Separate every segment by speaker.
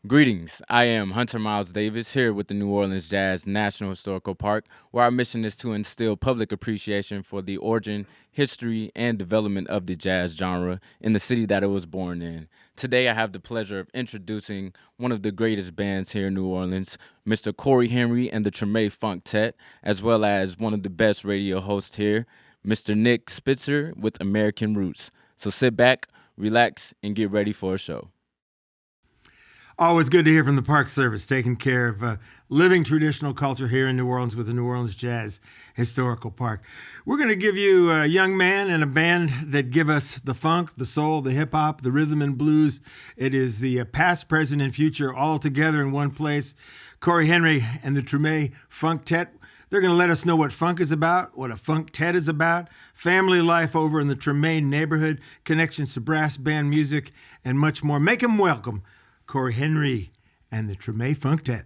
Speaker 1: Greetings. I am Hunter Miles Davis here with the New Orleans Jazz National Historical Park, where our mission is to instill public appreciation for the origin, history, and development of the jazz genre in the city that it was born in. Today, I have the pleasure of introducing one of the greatest bands here in New Orleans, Mr. Corey Henry and the Treme Funktet, as well as one of the best radio hosts here, Mr. Nick Spitzer with American Roots. So sit back, relax, and get ready for a show.
Speaker 2: Always good to hear from the Park Service, taking care of living traditional culture here in New Orleans with the New Orleans Jazz Historical Park. We're going to give you a young man and a band that give us the funk, the soul, the hip-hop, the rhythm and blues. It is the past, present, and future all together in one place. Corey Henry and the Treme Funktet. They're going to let us know what funk is about, what a Funktet is about, family life over in the Treme neighborhood, connections to brass band music, and much more. Make them welcome. Corey Henry and the Treme Funktet.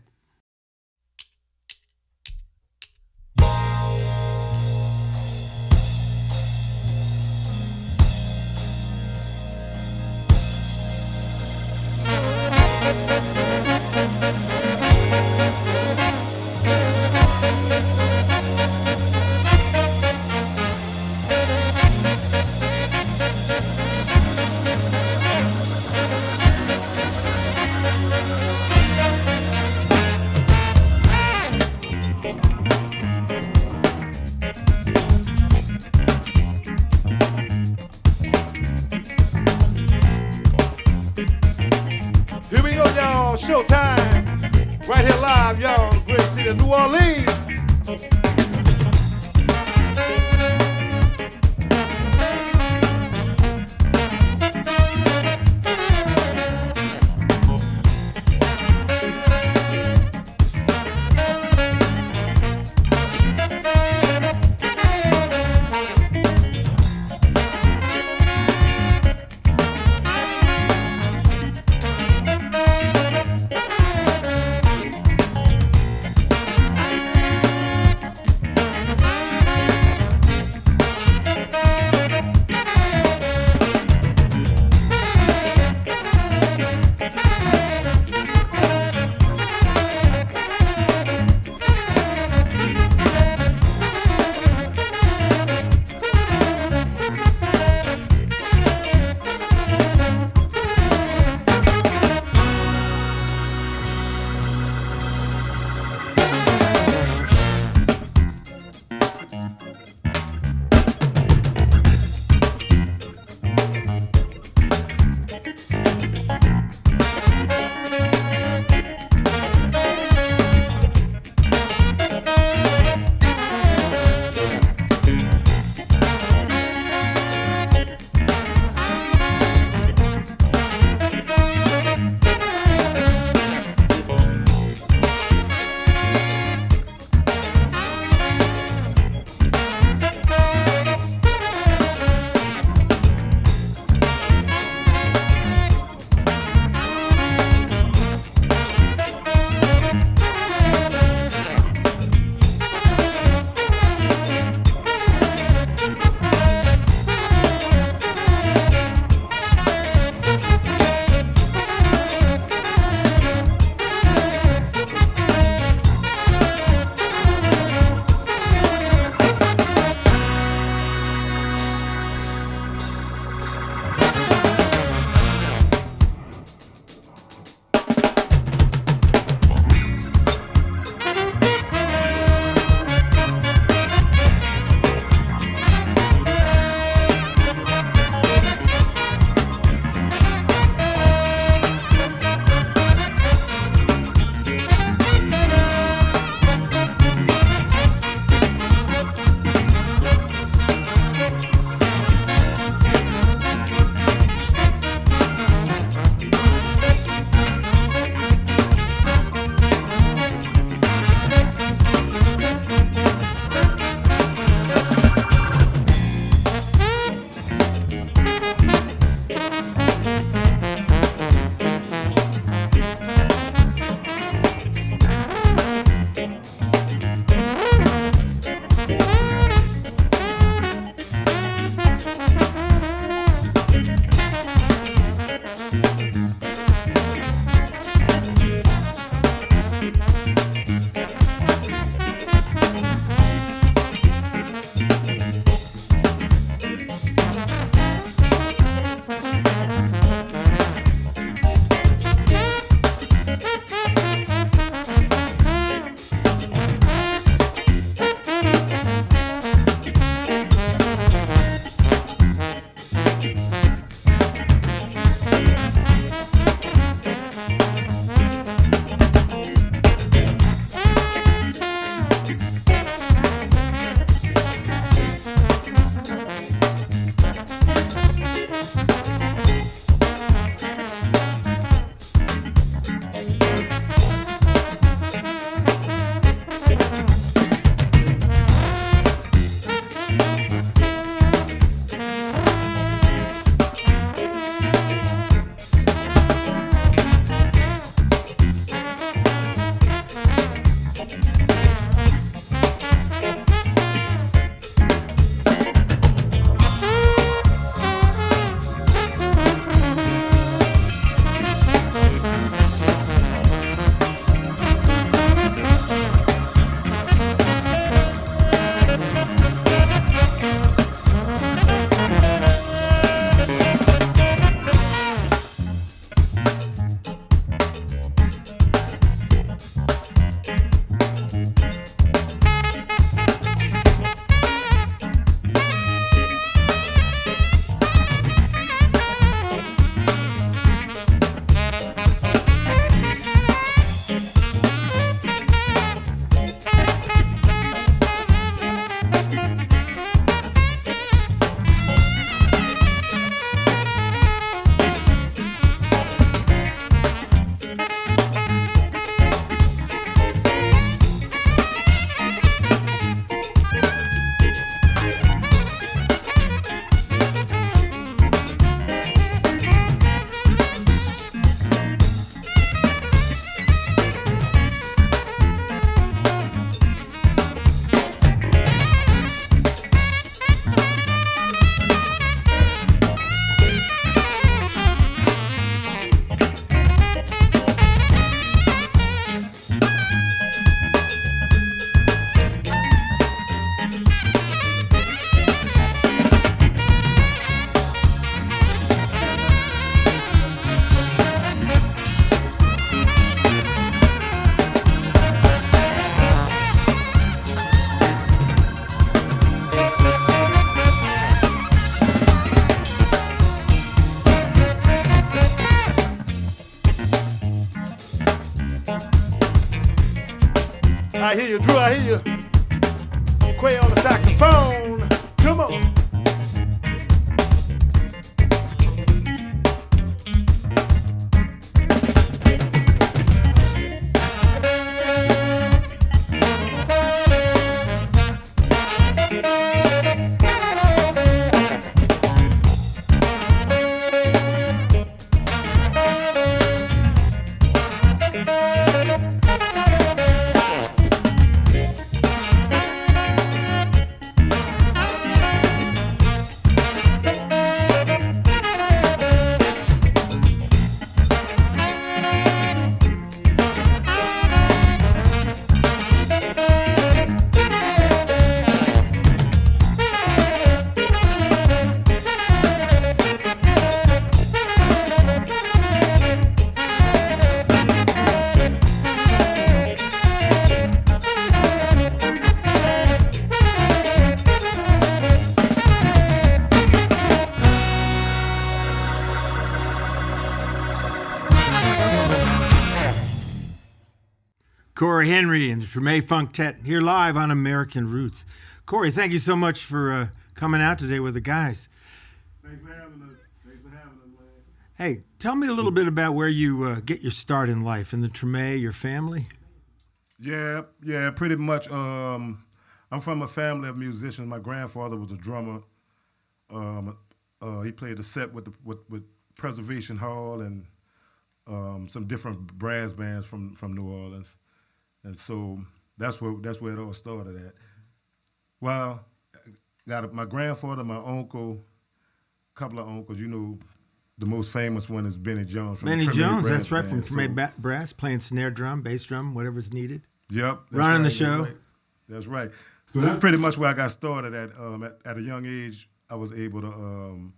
Speaker 3: Showtime, right here live, y'all, great city of New Orleans. I hear you, Drew, I hear you. Quay on the saxophone. Come on.
Speaker 2: Corey Henry and the Treme Funktet here live on American Roots. Corey, thank you so much for coming out today with the guys.
Speaker 3: Thanks for having us. Thanks for having us, man.
Speaker 2: Hey, tell me a little bit about where you get your start in life, in the Treme, your family.
Speaker 3: Yeah, pretty much. I'm from a family of musicians. My grandfather was a drummer. He played a set with Preservation Hall and some different brass bands from New Orleans. And so that's where it all started at. Well, got my grandfather, my uncle, a couple of uncles. You know, the most famous one is Benny Jones. From
Speaker 2: Benny
Speaker 3: Treme
Speaker 2: Jones,
Speaker 3: Brass
Speaker 2: that's right, from
Speaker 3: Band.
Speaker 2: Treme Brass, playing snare drum, bass drum, whatever's needed.
Speaker 3: Yep.
Speaker 2: Running the
Speaker 3: right,
Speaker 2: show.
Speaker 3: That's right. So that's pretty much where I got started at a young age. I was able to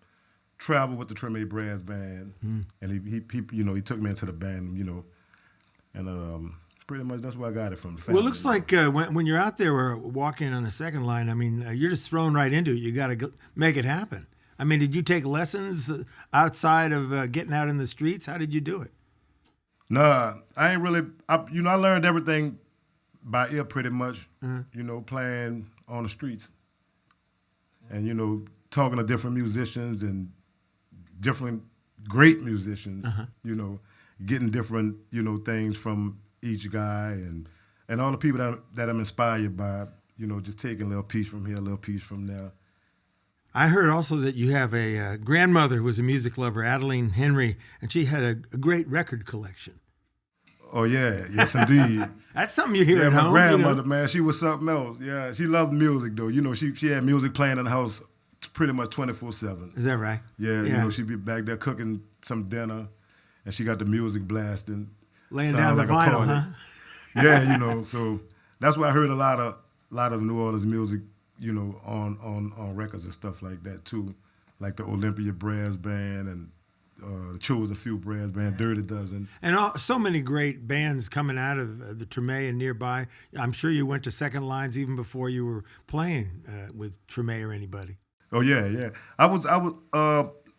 Speaker 3: travel with the Treme Brass Band, and he took me into the band, and pretty much that's where I got it from. The family.
Speaker 2: Well, it looks like when you're out there or walking on the second line, I mean, you're just thrown right into it. You got to make it happen. I mean, did you take lessons outside of getting out in the streets? How did you do it?
Speaker 3: Nah, I ain't really. I learned everything by ear pretty much. Playing on the streets, and talking to different musicians and different great musicians. Getting different things from each guy and all the people that I'm inspired by. Just taking a little piece from here, a little piece from there.
Speaker 2: I heard also that you have a grandmother who was a music lover, Adeline Henry, and she had a great record collection.
Speaker 3: Oh, yeah. Yes, indeed.
Speaker 2: That's something you hear at
Speaker 3: my
Speaker 2: home.
Speaker 3: grandmother, man, she was something else. Yeah, she loved music, though. She had music playing in the house pretty much 24/7.
Speaker 2: Is that right?
Speaker 3: Yeah, she'd be back there cooking some dinner, and she got the music blasting.
Speaker 2: Laying down the vinyl, huh?
Speaker 3: Yeah, so that's why I heard a lot of New Orleans music, on records and stuff like that too, like the Olympia Brass Band and the Chosen Few Brass Band, Dirty Dozen,
Speaker 2: and so many great bands coming out of the Treme and nearby. I'm sure you went to second lines even before you were playing with Treme or anybody.
Speaker 3: Oh yeah. I was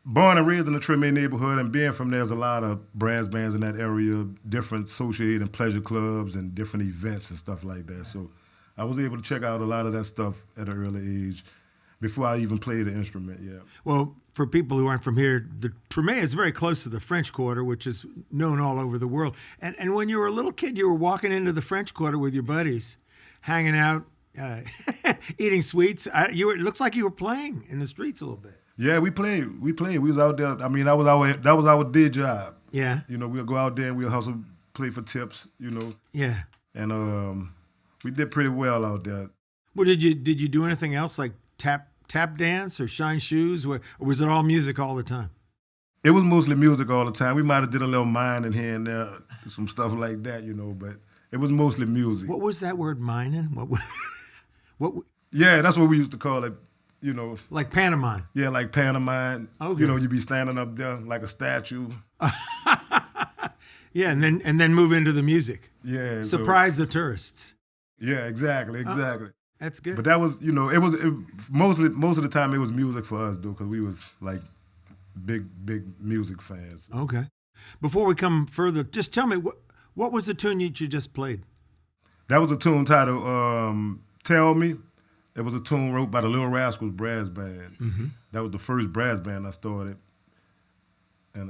Speaker 3: born and raised in the Treme neighborhood, and being from there's a lot of brass bands in that area, different associated and pleasure clubs and different events and stuff like that. So I was able to check out a lot of that stuff at an early age before I even played the instrument, yeah.
Speaker 2: Well, for people who aren't from here, the Treme is very close to the French Quarter, which is known all over the world. And when you were a little kid, you were walking into the French Quarter with your buddies, hanging out, eating sweets. It looks like you were playing in the streets a little bit.
Speaker 3: Yeah, we played. We was out there. I mean, that was our day job.
Speaker 2: Yeah.
Speaker 3: We'll go out there and we'll hustle, play for tips.
Speaker 2: Yeah.
Speaker 3: And we did pretty well out there.
Speaker 2: Well, did you do anything else like tap dance or shine shoes, or was it all music all the time?
Speaker 3: It was mostly music all the time. We might have did a little mining here and there, some stuff like that, but it was mostly music.
Speaker 2: What was that word, mining? What?
Speaker 3: Yeah, that's what we used to call it.
Speaker 2: Like pantomime.
Speaker 3: Yeah, like pantomime.
Speaker 2: Okay.
Speaker 3: You'd be standing up there like a statue.
Speaker 2: Yeah, and then move into the music.
Speaker 3: Yeah.
Speaker 2: Surprise the tourists.
Speaker 3: Yeah, exactly.
Speaker 2: That's good.
Speaker 3: But that was, most of the time it was music for us, though, because we was like big music fans.
Speaker 2: Okay. Before we come further, just tell me what was the tune you just played?
Speaker 3: That was a tune titled "Tell Me." It was a tune wrote by the Little Rascals Brass Band.
Speaker 2: Mm-hmm.
Speaker 3: That was the first brass band I started, and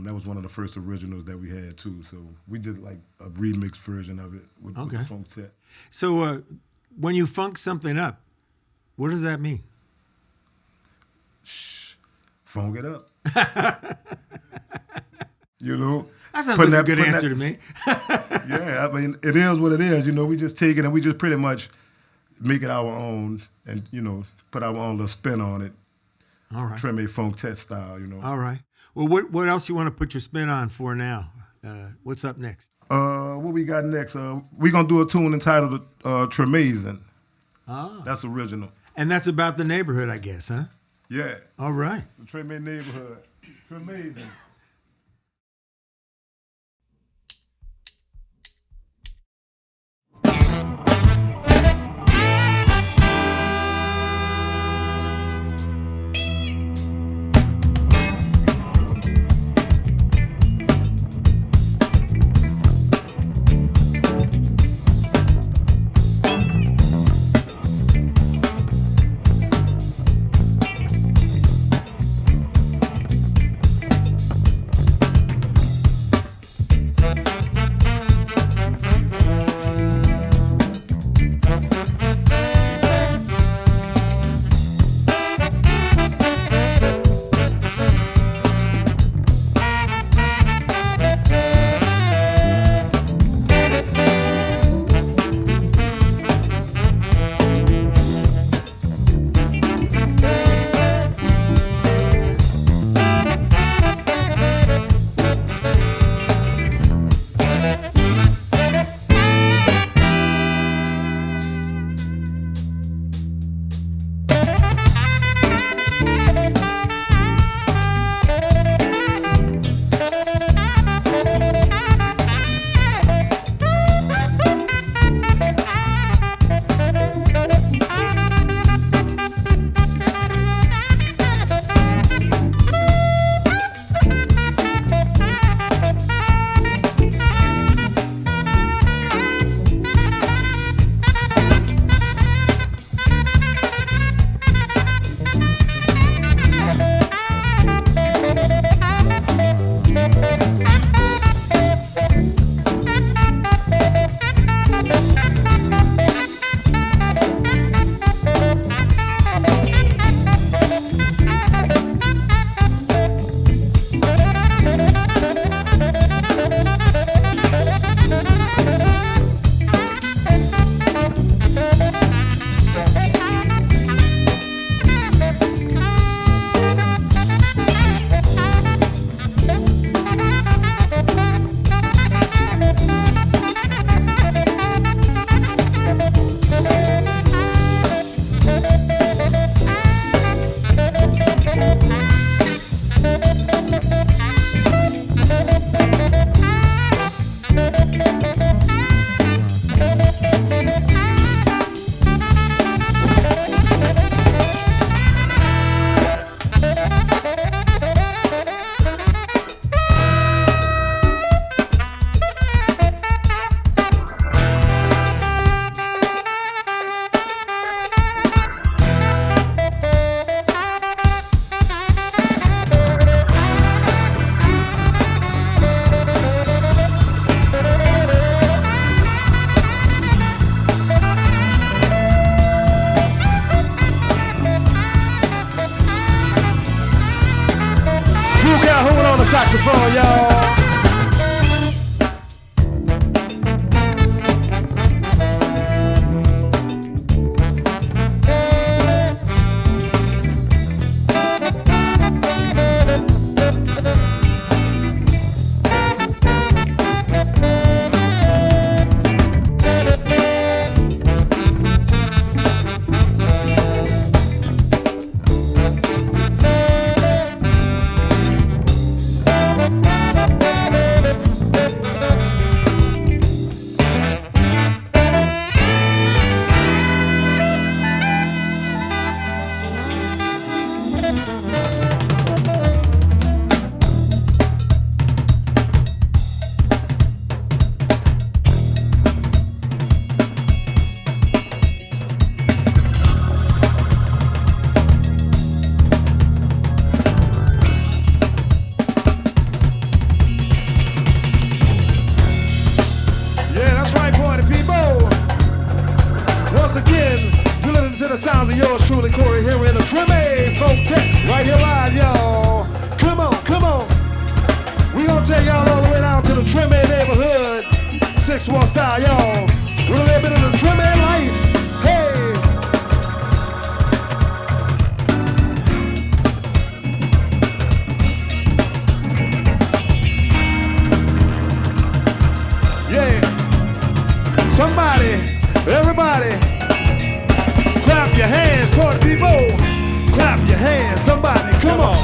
Speaker 3: that was one of the first originals that we had too. So we did like a remix version of it with the funk set.
Speaker 2: So when you funk something up, what does that mean?
Speaker 3: Funk it up. You know?
Speaker 2: That sounds like a good answer to me.
Speaker 3: Yeah, I mean, it is what it is. You know, we just take it and we just pretty much make it our own and, you know, put our own little spin on it.
Speaker 2: All right.
Speaker 3: Treme funk test style, you know.
Speaker 2: All right. Well, what else you want to put your spin on for now? What's up next?
Speaker 3: What we got next? We're going to do a tune entitled Tremazin'.
Speaker 2: Ah.
Speaker 3: That's original.
Speaker 2: And that's about the neighborhood, I guess, huh?
Speaker 3: Yeah.
Speaker 2: All right.
Speaker 3: The Treme neighborhood. Tremazin'.
Speaker 4: saxophone, y'all. to the sounds of yours truly, Corey, here in the Treme Folk Tech, right here live, y'all. Come on, come on. We gonna take y'all all the way down to the Treme neighborhood, 6-1 style, y'all. With a little bit of the Treme life. Hey. Yeah. Somebody, everybody, clap your hands, party people. Clap your hands, somebody, come on.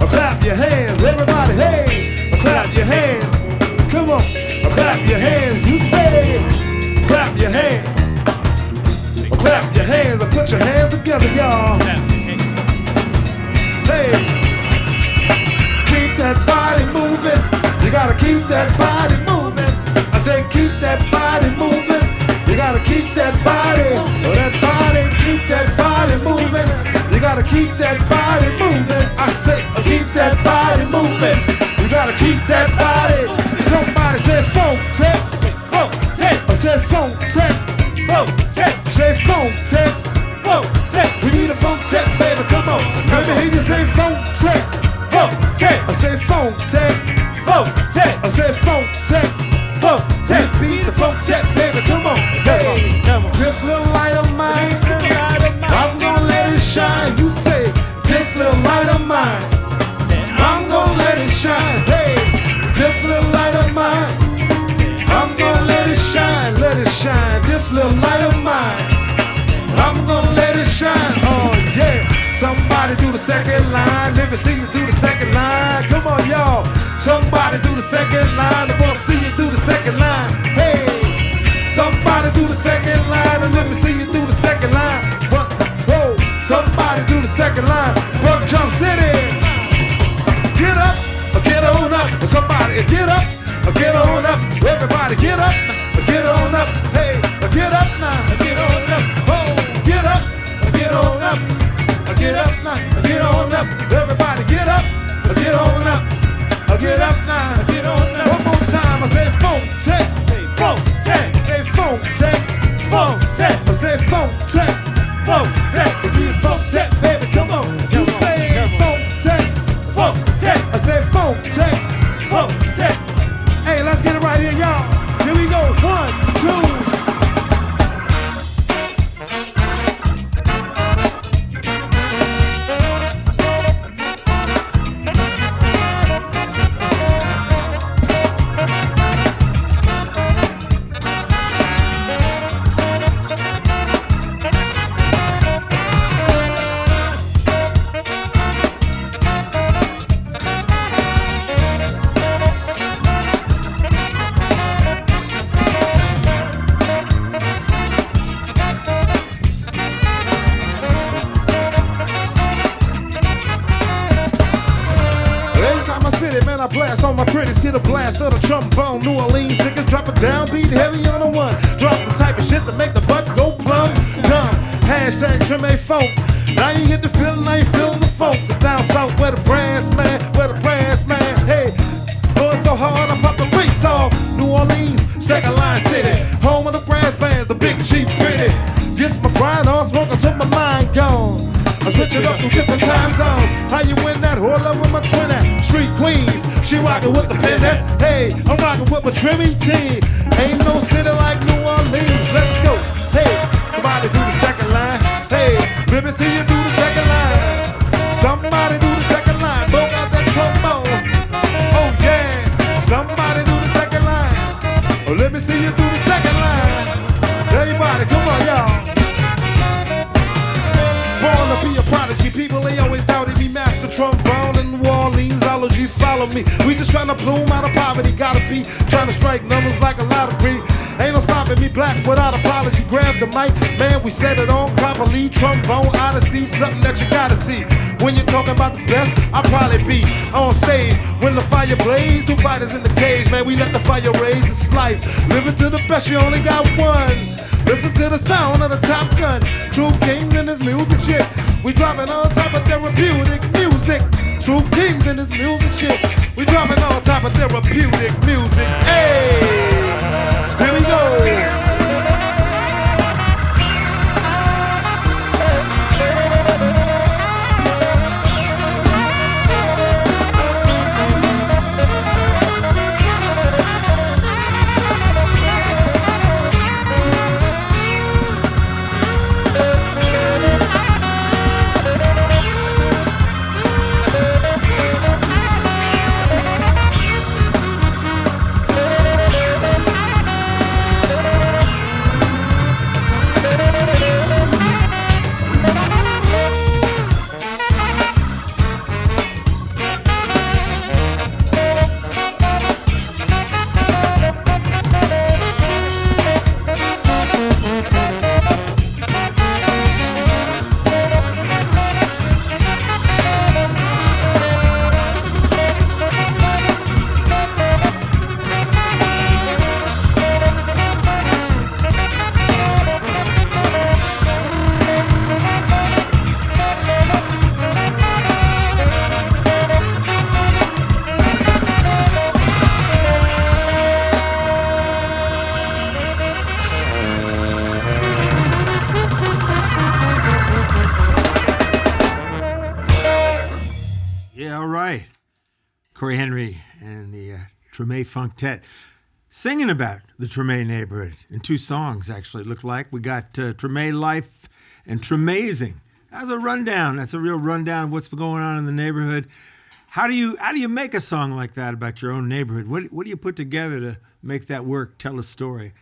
Speaker 4: Clap your hands, everybody, hey. Clap your hands, come on. Clap your hands, you say. Clap your hands. Clap your hands and put your hands together, y'all. Hey. Keep that body moving. You gotta keep that body moving. I say keep that body moving. You gotta keep that body. Oh, that body, keep that body moving. You gotta keep that body moving. I say keep that body moving. You gotta keep that body. Somebody say funk tech. Funk tech. I say funk tech. Funk tech. Say funk tech. Funk tech. We need a funk tech, baby. Come on. Let me hear you say funk tech. Funk tech. I say funk tech. Funk tech. I say funk tech. Funk tech. Beat the funk tech, baby. Come on. Hey. Come on. This little light of mine, I'm gonna let it shine. You say this little light of mine, I'm gonna let it shine. Hey. This little light of mine, I'm gonna let it shine. Let it shine. This little light of mine, I'm gonna let it shine. Oh yeah. Somebody do the second line. Let me see you do the second line. Come on, y'all. Somebody do the second line. I wanna see you do the second line. Hey. Somebody do the second line. And let me see you do the second line. But, whoa. Somebody do the second line. Buck Jump City. Get up. Get on up. Somebody get up. Get on up. Everybody get up. Get on up. Hey. Get up now. Get on up. Oh. Get up. Get on up. Get up now, get on up. Everybody get up, get on up. Get up now, get on up. One more time, I say funk tech, say funk tech, say funk tech, funk tech. I say funk tech, funk tech. We be funk tech, baby, come on. You say funk tech, funk tech. I say funk tech, funk tech. Hey, let's get it right here, y'all. Here we go, 1, 2. I blast on my critics, get a blast of the trombone. New Orleans sickers drop a downbeat heavy on the one. Drop the type of shit to make the butt go plumb dumb. Hashtag Treme Funk. Now you get the feeling, now you feeling the funk. It's down south where the brass man, hey. Going so hard, I pop the brakes off. New Orleans, second line city. Home of the brass bands, the big chief pretty. Gets my grind on, smoke until my mind gone. I switch it up through different time zones. How you win that whole up with my twin at Street Queens? She rockin' with the pen, that's hey. I'm rockin' with my trimmy team. Ain't no city like New Orleans. Let's go. Hey, somebody do the second line. Hey, let me see you do the second line. Somebody do the second line. Broke out that trombone. Oh yeah. Somebody do the second line. Oh, let me see you do the second line. Everybody, come on, y'all. Born to be a prodigy, people they always doubted me. Master trombone in New Orleansology, follow me. We just tryna bloom out of poverty, gotta be tryna strike numbers like a lottery. Ain't no stopping me, black without apology. Grab the mic, man, we set it on properly. Trombone Odyssey, something that you gotta see. When you're talking about the best, I'll probably be on stage. When the fire blaze, two fighters in the cage, man, we let the fire raise. It's life, living to the best, you only got one. Listen to the sound of the Top Gun. True Kings in this music shit. We dropping all type of therapeutic music. True Kings in this music shit. We dropping all type of therapeutic music. Hey, here we go.
Speaker 2: Corey Henry and the Treme Funktet singing about the Treme neighborhood in 2 songs, actually, it looked like. We got Treme Life and Tremazing. That's a rundown. That's a real rundown of what's going on in the neighborhood. How do you make a song like that about your own neighborhood? What do you put together to make that work, tell a story?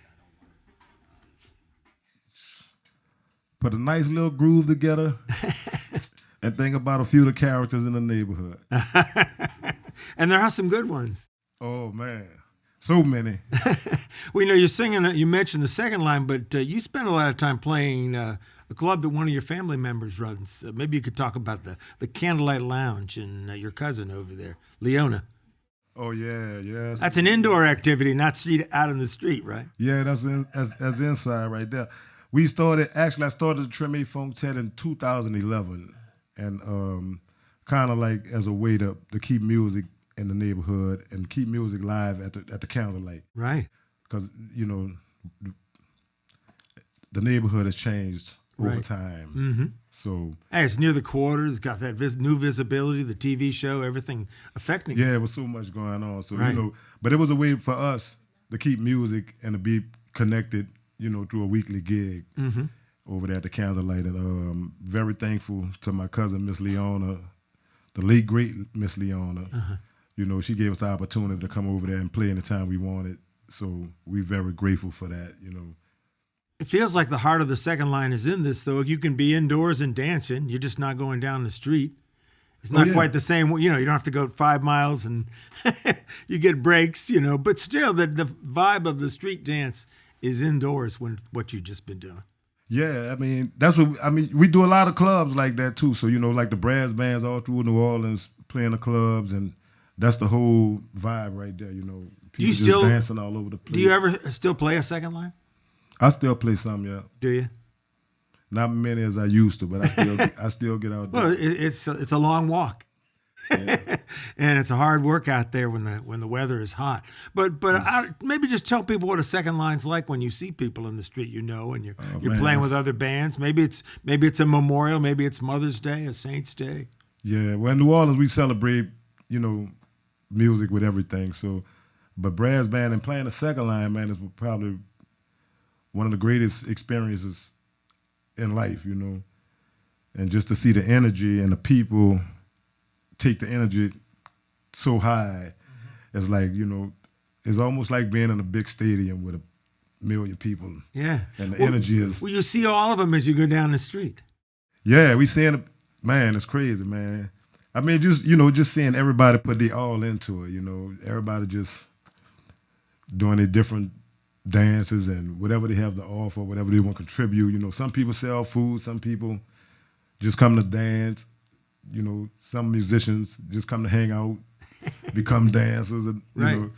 Speaker 3: Put a nice little groove together and think about a few of the characters in the neighborhood.
Speaker 2: And there are some good ones.
Speaker 3: Oh, man. So many.
Speaker 2: We know you're singing, you mentioned the second line, but you spend a lot of time playing a club that one of your family members runs. Maybe you could talk about the Candlelight Lounge and your cousin over there, Leona.
Speaker 3: Oh, yeah, yeah.
Speaker 2: That's an indoor activity, not out in the street, right?
Speaker 3: Yeah, that's inside right there. I started the Treme Funktet in 2011, and kind of like as a way to keep music in the neighborhood and keep music live at the Candlelight.
Speaker 2: Right.
Speaker 3: Because, the neighborhood has changed over time.
Speaker 2: Mm-hmm.
Speaker 3: So
Speaker 2: hey, it's near the quarter. It's got that new visibility, the TV show, everything affecting it.
Speaker 3: Yeah, it was so much going on. So,
Speaker 2: right.
Speaker 3: But it was a way for us to keep music and to be connected, through a weekly gig over there at the Candlelight. And very thankful to my cousin, Miss Leona, the late, great Miss Leona. She gave us the opportunity to come over there and play anytime we wanted. So we're very grateful for that,
Speaker 2: It feels like the heart of the second line is in this, though. You can be indoors and dancing. You're just not going down the street. It's not quite the same. You don't have to go 5 miles and you get breaks, But still, the vibe of the street dance is indoors when what you've just been doing.
Speaker 3: Yeah, we do a lot of clubs like that, too. So, like the brass bands all through New Orleans playing the clubs, and that's the whole vibe right there, People just dancing all over the place.
Speaker 2: Do you ever still play a second line?
Speaker 3: I still play some, yeah.
Speaker 2: Do you?
Speaker 3: Not many as I used to, but I still get out there.
Speaker 2: Well, it's a long walk, and it's a hard work out there when the weather is hot. But maybe just tell people what a second line's like when you see people in the street, and you're playing with other bands. Maybe it's a memorial, maybe it's Mother's Day, a Saint's Day.
Speaker 3: Yeah, well, in New Orleans we celebrate, music with everything. So, but brass band and playing the second line, man, is probably one of the greatest experiences in life, and just to see the energy and the people take the energy so high, it's like, it's almost like being in a big stadium with 1 million people.
Speaker 2: Yeah.
Speaker 3: And the energy is...
Speaker 2: Well, you see all of them as you go down the street.
Speaker 3: Yeah, we seeing it. Man, it's crazy, man. Just seeing everybody put their all into it, everybody just doing their different dances and whatever they have to offer, whatever they want to contribute. Some people sell food, some people just come to dance. Some musicians just come to hang out, become dancers, and,
Speaker 2: right.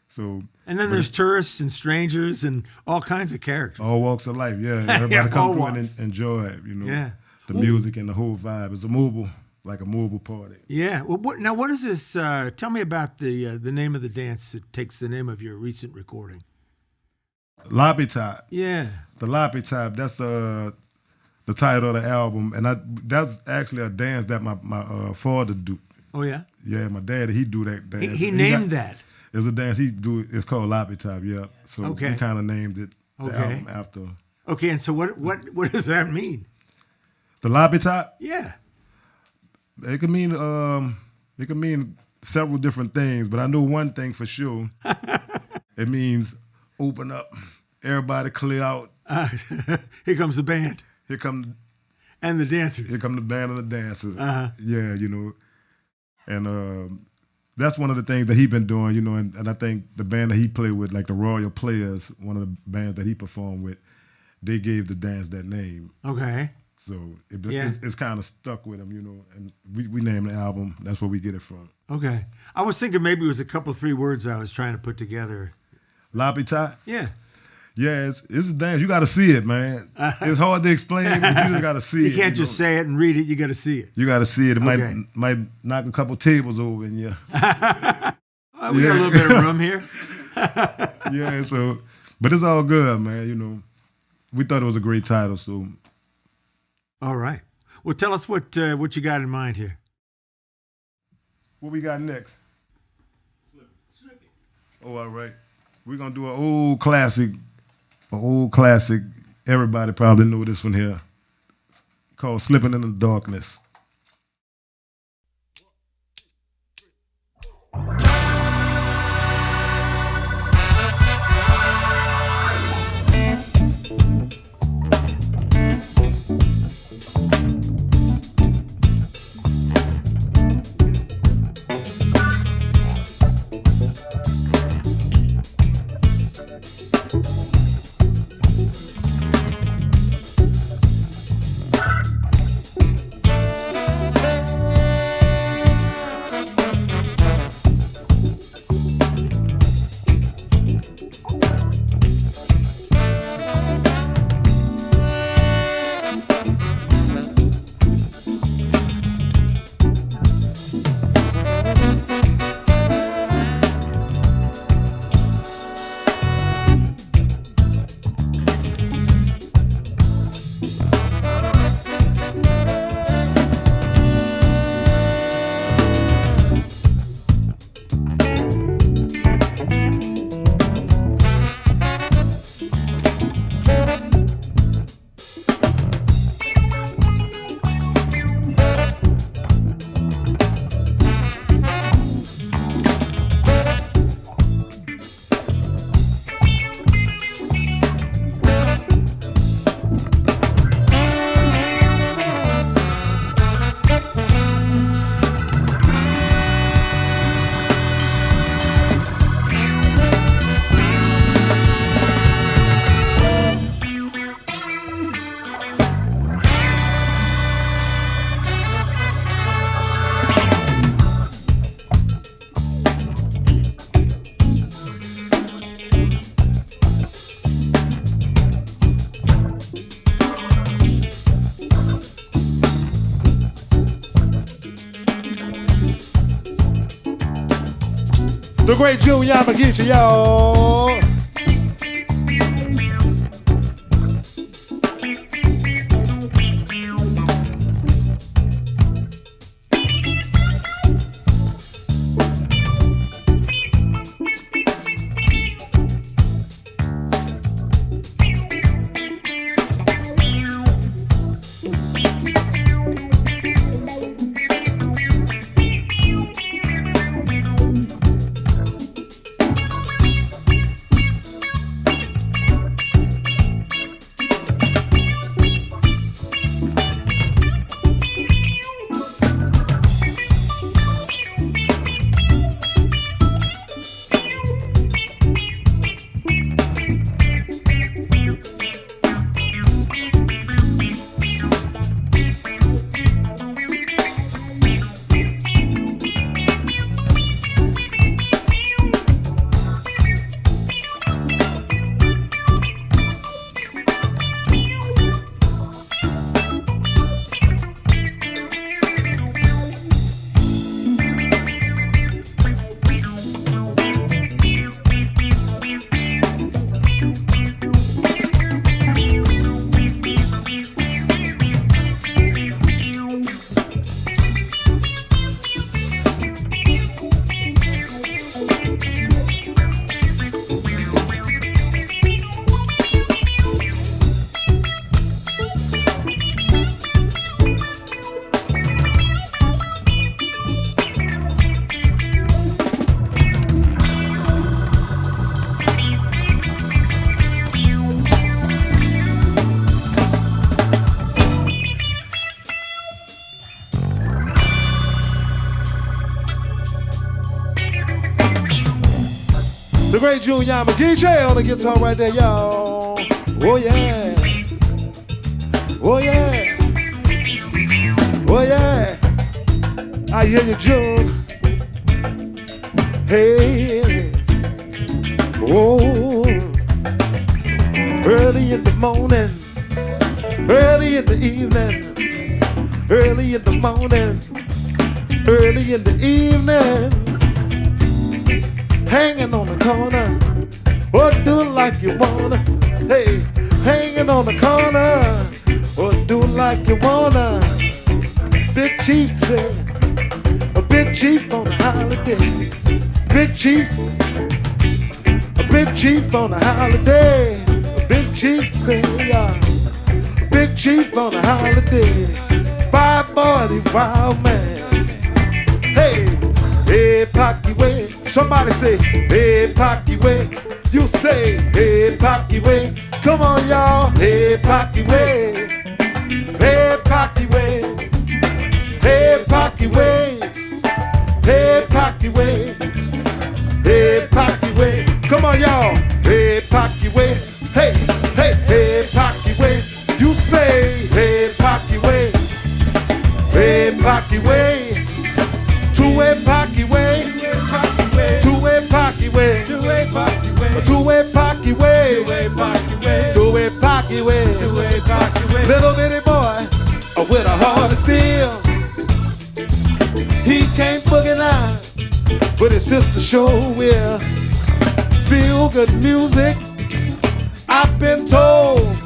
Speaker 3: So.
Speaker 2: And then there's tourists and strangers and all kinds of characters.
Speaker 3: All walks of life, yeah. Everybody come through and enjoy it, the music and the whole vibe. It's a mobile party. Yeah.
Speaker 2: Well, what is this? Tell me about the name of the dance that takes the name of your recent recording.
Speaker 3: Loppy Top.
Speaker 2: Yeah.
Speaker 3: The Loppy Top, that's the title of the album. And that's actually a dance that my father do.
Speaker 2: Oh, yeah?
Speaker 3: Yeah, my daddy, he do that dance.
Speaker 2: He named that.
Speaker 3: It's a dance he do, it's called Loppy Top, yeah. So he kind of named it the album after.
Speaker 2: Okay, and so what does that mean?
Speaker 3: The Loppy Top?
Speaker 2: Yeah.
Speaker 3: It could mean several different things, but I know one thing for sure. It means open up, everybody clear out.
Speaker 2: Here comes the band.
Speaker 3: Here come
Speaker 2: and the dancers.
Speaker 3: Here come the band and the dancers.
Speaker 2: Uh-huh.
Speaker 3: Yeah, and that's one of the things that he's been doing, and I think the band that he played with, like the Royal Players, one of the bands that he performed with, they gave the dance that name.
Speaker 2: Okay.
Speaker 3: So it's kind of stuck with him, and we named the album. That's where we get it from.
Speaker 2: Okay. I was thinking maybe it was a couple, 3 words I was trying to put together.
Speaker 3: Loppy Top?
Speaker 2: Yeah.
Speaker 3: Yeah, it's a dance. You got to see it, man. It's hard to explain, but you just got to see it.
Speaker 2: You can't just say it and read it. You got to see it.
Speaker 3: You got to see it. It might knock a couple tables over in you.
Speaker 2: We got a little bit of room here.
Speaker 3: Yeah, but it's all good, man. We thought it was a great title, so.
Speaker 2: All right. Well, tell us what you got in mind here.
Speaker 3: What we got next? Oh, all right. We're gonna do an old classic. An old classic. Everybody probably know this one here. Called "Slipping in the Darkness."
Speaker 4: The great Junior Yamaguchi, y'all. The great Junior Yamaguchi on the guitar right there, y'all. Oh yeah. Oh yeah. Oh yeah. I hear you, June. Hey. Oh. Early in the morning. Early in the evening. Early in the morning. Early in the evening. Hanging on the corner, or do like you wanna. Hey, hanging on the corner, or do like you wanna. Big Chief said, a Big Chief on a holiday. Big Chief Big Chief on a holiday. Big Chief say, Big Chief on a holiday. Spy boy, the wild man. Hey, hey, Pocky way. Somebody say, hey, Pocky way. You say, hey, Pocky way. Come on, y'all. Hey, Pocky way. Hey, Pocky way. Hey, Pocky way. Hey, Pocky way. Hey, Pocky way. Come on, y'all. Hey, Pocky way. Hey, hey, hey, Pocky way. You say, hey, Pocky way. Hey, Pocky way. Two-way Pocky way. Two-way Pocky way. Two-way Pocky way. Two-way Pocky way. Two-way Pocky way. Two-way Pocky way. Two-way Pocky way. Little bitty boy with a heart of steel. He can't boogie now, but his sister sure will. Feel good music, I've been told.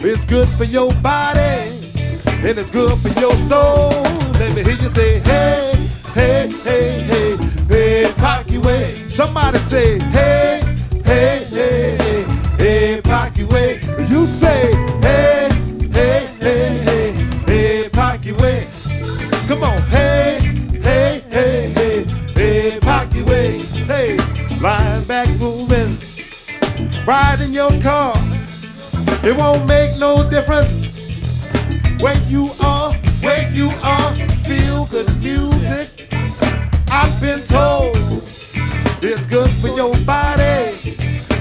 Speaker 4: It's good for your body, and it's good for your soul. Let me hear you say, hey, hey, hey, hey, hey, Pocky way. Somebody say, hey, hey, hey, hey, hey, Pocky way. You say, hey, hey, hey, hey, hey, Pocky way. Come on, hey, hey, hey, hey, hey, Pocky way. Hey, lying back moving, riding your car. It won't make no difference where you are, feel good music. I've been told it's good for your body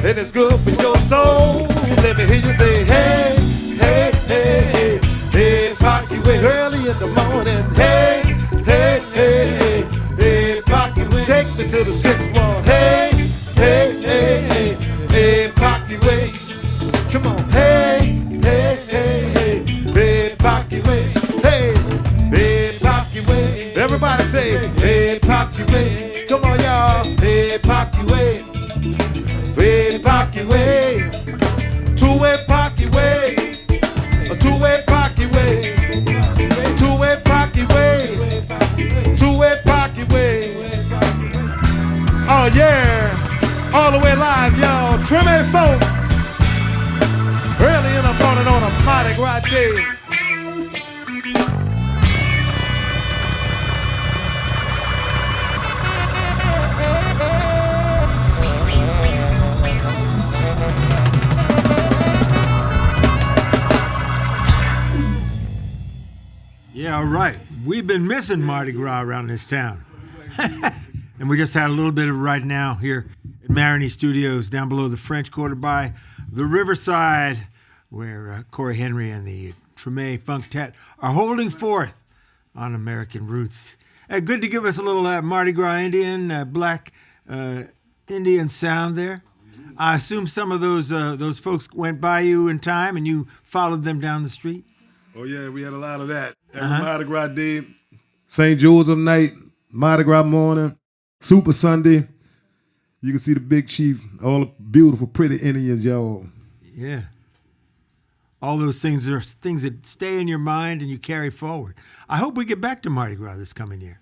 Speaker 4: and it's good for your soul. Let me hear you say, hey, hey, hey, hey, hey, Pocky way. Early in the morning, hey, hey, hey, hey, hey, Pocky way. Take me to the sixth wall, hey, hey, hey, hey, hey, Pocky way. Come on, hey, hey, hey, hey, hey, Pocky way. Hey, hey, Pocky way. Everybody say, hey, Pocky way. Come on, y'all. Hey, Pocky way. Hey, Pocky way. Two-way Pocky way. A two-way Pocky way. Two-way Pocky way. Two-way Pocky way. Oh, yeah. All the way live, y'all. Treme folk. Early in the morning on a Mardi Gras day.
Speaker 2: Yeah, all right. We've been missing Mardi Gras around this town. And we just had a little bit of it right now here at Marigny Studios down below the French Quarter by the Riverside, where Corey Henry and the Treme Funktet are holding forth on American roots. Good to give us a little Mardi Gras Indian, black Indian sound there. I assume some of those folks went by you in time and you followed them down the street?
Speaker 3: Oh, yeah, we had a lot of that. Every Mardi Gras day, St. Joseph night, Mardi Gras morning, Super Sunday. You can see the Big Chief, all the beautiful, pretty Indians, y'all.
Speaker 2: Yeah. All those things are things that stay in your mind and you carry forward. I hope we get back to Mardi Gras this coming year.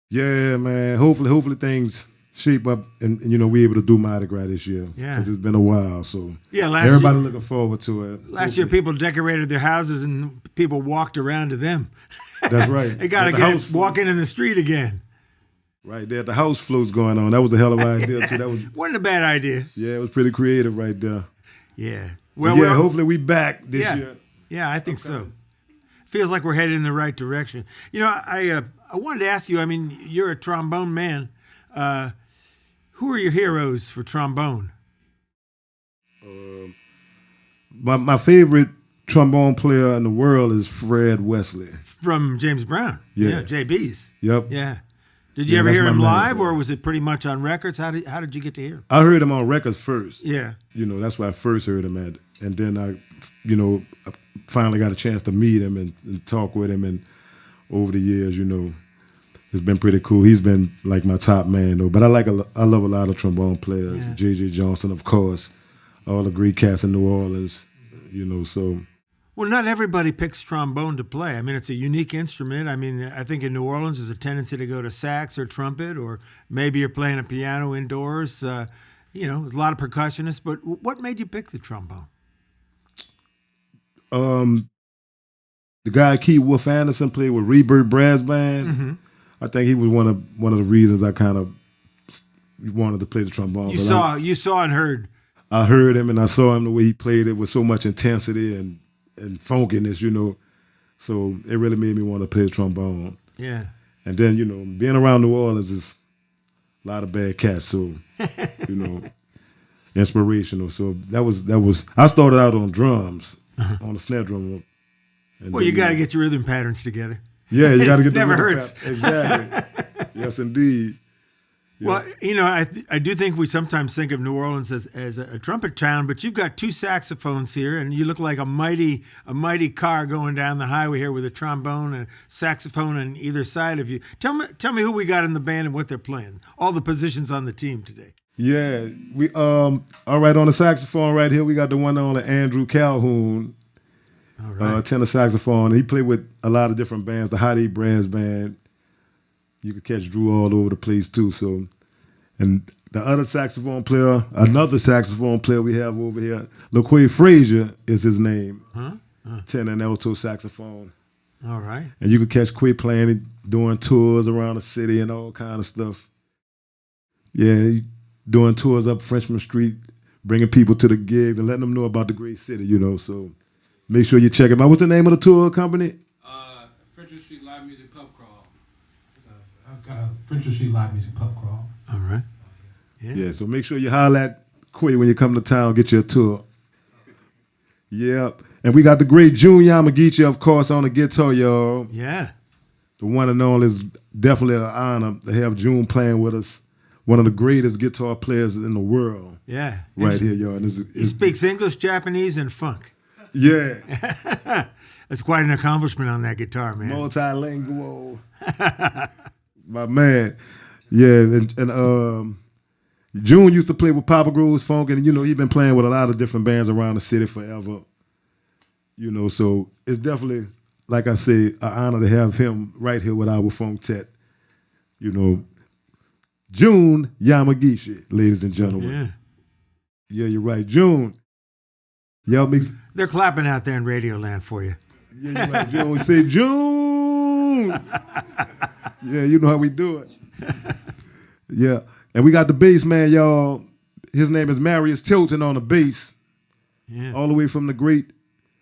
Speaker 3: Yeah, man. Hopefully things shape up and we're able to do Mardi Gras this year.
Speaker 2: Yeah.
Speaker 3: Because it's been a while, so
Speaker 2: yeah,
Speaker 3: everybody looking forward to it.
Speaker 2: Last year people decorated their houses and people walked around to them.
Speaker 3: That's right.
Speaker 2: They got to get walking in the street again.
Speaker 3: Right there, the house floats going on. That was a hell of an idea, too.
Speaker 2: Wasn't a bad idea.
Speaker 3: Yeah, it was pretty creative right there.
Speaker 2: Yeah.
Speaker 3: Well, hopefully we back this year.
Speaker 2: Yeah, I think so. Feels like we're headed in the right direction. You know, I wanted to ask you, I mean, you're a trombone man. Who are your heroes for trombone?
Speaker 3: My favorite trombone player in the world is Fred Wesley.
Speaker 2: From James Brown. Yeah, JB's.
Speaker 3: Yep.
Speaker 2: Yeah. Did you ever hear him live, or was it pretty much on records? How did you get to hear him?
Speaker 3: I heard him on records first.
Speaker 2: Yeah.
Speaker 3: That's where I first heard him at. And then I finally got a chance to meet him and talk with him. And over the years, it's been pretty cool. He's been like my top man, though. But I love a lot of trombone players.
Speaker 2: Yeah.
Speaker 3: J.J. Johnson, of course. All the great cats in New Orleans, so.
Speaker 2: Well, not everybody picks trombone to play. I mean, it's a unique instrument. I mean, I think in New Orleans there's a tendency to go to sax or trumpet, or maybe you're playing a piano indoors. You know, there's a lot of percussionists, but what made you pick the trombone?
Speaker 3: The guy Keith Wolf Anderson played with Rebirth Brass Band.
Speaker 2: Mm-hmm.
Speaker 3: I think he was one of the reasons I kind of wanted to play the trombone.
Speaker 2: You
Speaker 3: But
Speaker 2: saw and heard.
Speaker 3: I heard him and I saw him the way he played it with so much intensity and funkiness, you know. So it really made me want to play the trombone.
Speaker 2: Yeah.
Speaker 3: And then, you know, being around New Orleans is a lot of bad cats, so you know, inspirational. So that was. I started out on drums, on the snare drum. And
Speaker 2: Well,
Speaker 3: then,
Speaker 2: you got to get your rhythm patterns together.
Speaker 3: Yeah, you got to get
Speaker 2: Never
Speaker 3: the rhythm
Speaker 2: hurts.
Speaker 3: Exactly. Yes, indeed. Yeah.
Speaker 2: Well, you know, I do think we sometimes think of New Orleans as a trumpet town, but you've got two saxophones here, and you look like a mighty car going down the highway here with a trombone and saxophone on either side of you. Tell me who we got in the band and what they're playing. All the positions on the team today.
Speaker 3: Yeah, we all right, on the saxophone right here we got the one on the Andrew Calhoun,
Speaker 2: All right.
Speaker 3: tenor saxophone. He played with a lot of different bands, the Hot Eight Brass Band. You could catch Drew all over the place too. So, and the other saxophone player, another saxophone player we have over here, LaQuay Frazier is his name, tenor and alto saxophone.
Speaker 2: All right.
Speaker 3: And you could catch Quay playing, doing tours around the city and all kind of stuff. Yeah, he doing tours up Frenchman Street, bringing people to the gigs and letting them know about the great city, you know. So make sure you check him out. What's the name of the tour company?
Speaker 5: Frenchman Street Live Music Pub Crawl. Frenchman Street Live Music Pub Crawl.
Speaker 2: All right.
Speaker 3: Yeah, so make sure you holler at Quay when you come to town, get you a tour. Yep. And we got the great June Yamagichi, of course, on the guitar, y'all.
Speaker 2: Yeah.
Speaker 3: The one and only. Is definitely an honor to have June playing with us. One of the greatest guitar players in the world.
Speaker 2: Yeah.
Speaker 3: Right here, y'all. And
Speaker 2: He speaks English, Japanese, and funk.
Speaker 3: Yeah.
Speaker 2: That's quite an accomplishment on that guitar, man.
Speaker 3: Multilingual. My man. Yeah, and June used to play with Papa Grove's Funk, and you know, he's been playing with a lot of different bands around the city forever. You know, so it's definitely, like I say, an honor to have him right here with our Funk Tet. You know, June Yamagishi, ladies and gentlemen.
Speaker 2: Yeah.
Speaker 3: Yeah, you're right. June. Y'all mix.
Speaker 2: They're clapping out there in Radio Land for you.
Speaker 3: Yeah, you're right. June. We say June. Yeah, you know how we do it. Yeah. And we got the bass man, y'all. His name is Marius Tilton on the bass.
Speaker 2: Yeah.
Speaker 3: All the way from the great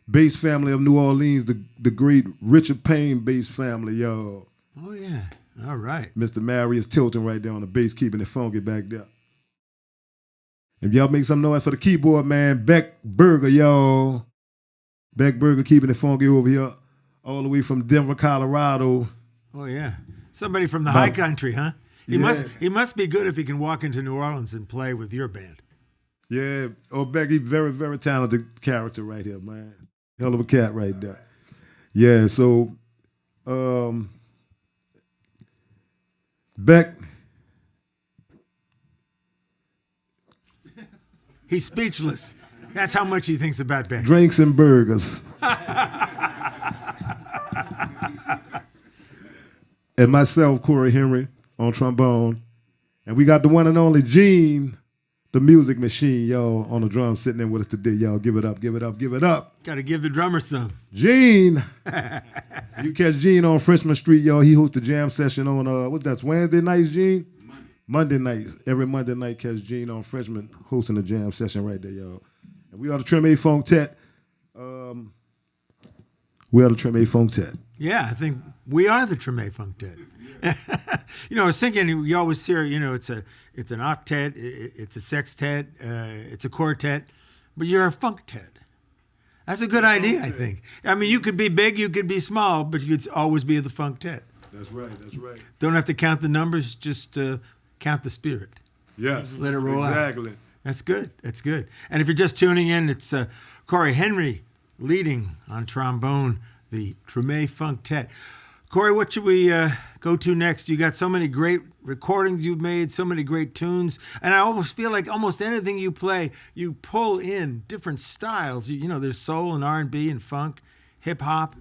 Speaker 3: bass family of New Orleans, the great Richard Payne bass family, y'all.
Speaker 2: Oh, yeah. All right.
Speaker 3: Mr. Marius Tilton right there on the bass, keeping it funky back there. And y'all make some noise for the keyboard man, Beck Berger, y'all. Beck Berger keeping it funky over here, all the way from Denver, Colorado.
Speaker 2: Oh, yeah. Somebody from the high country, huh? He must be good if he can walk into New Orleans and play with your band.
Speaker 3: Yeah, Beck, he's very, very talented character right here, man. Hell of a cat right there. Yeah, so Beck.
Speaker 2: He's speechless. That's how much he thinks about Beck.
Speaker 3: Drinks and burgers. And myself, Corey Henry, on trombone. And we got the one and only Gene, the music machine, y'all, on the drums sitting in with us today. Y'all, give it up, give it up, give it up.
Speaker 2: Got to give the drummer some.
Speaker 3: Gene. You catch Gene on Frenchman Street, y'all. He hosts a jam session on, that's Wednesday nights, Gene? Monday nights. Every Monday night, catch Gene on Frenchman hosting a jam session right there, y'all. And we are the Treme Funk Tet. We are the Treme Funk Tet.
Speaker 2: Yeah, I think we are the Treme Funk Tet. You know, I was thinking, you always hear, you know, it's an octet, it's a sextet, it's a quartet, but you're a funk tet. That's a good idea, I think. I mean, you could be big, you could be small, but you could always be the funk tet.
Speaker 3: That's right, that's right.
Speaker 2: Don't have to count the numbers, just count the spirit.
Speaker 3: Yes.
Speaker 2: Let it roll out.
Speaker 3: Exactly.
Speaker 2: That's good. That's good. And if you're just tuning in, it's Corey Henry leading on trombone, the Treme Funk Tet. Corey, what should we go to next? You got so many great recordings you've made, so many great tunes, and I almost feel like almost anything you play, you pull in different styles. You know, there's soul and R&B and funk, hip hop.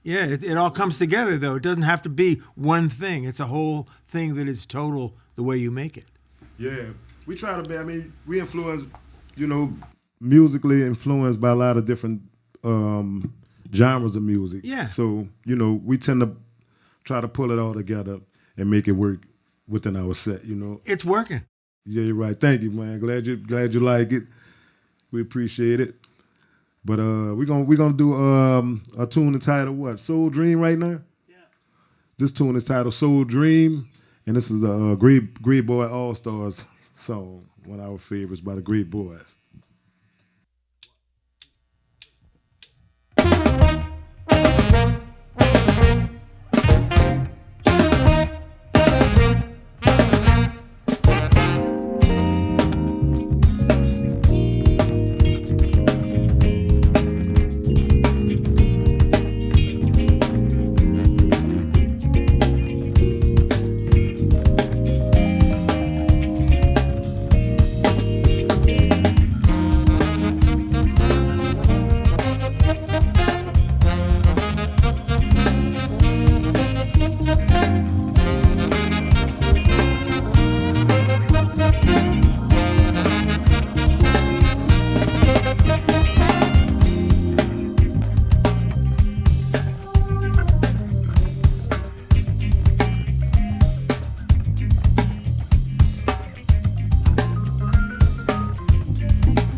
Speaker 2: Yeah, it all comes together, though. It doesn't have to be one thing. It's a whole thing that is total the way you make it.
Speaker 3: Yeah. we try to be. I mean, we influence, musically influenced by a lot of different genres of music.
Speaker 2: Yeah.
Speaker 3: So we tend to try to pull it all together and make it work within our set.
Speaker 2: It's working.
Speaker 3: Yeah, you're right. Thank you, man. Glad you like it. We appreciate it. But we're gonna do a tune entitled what? Soul Dream right now? Yeah. This tune is titled Soul Dream, and this is a Great Boy All Stars song, one of our favorites by the Great Boys.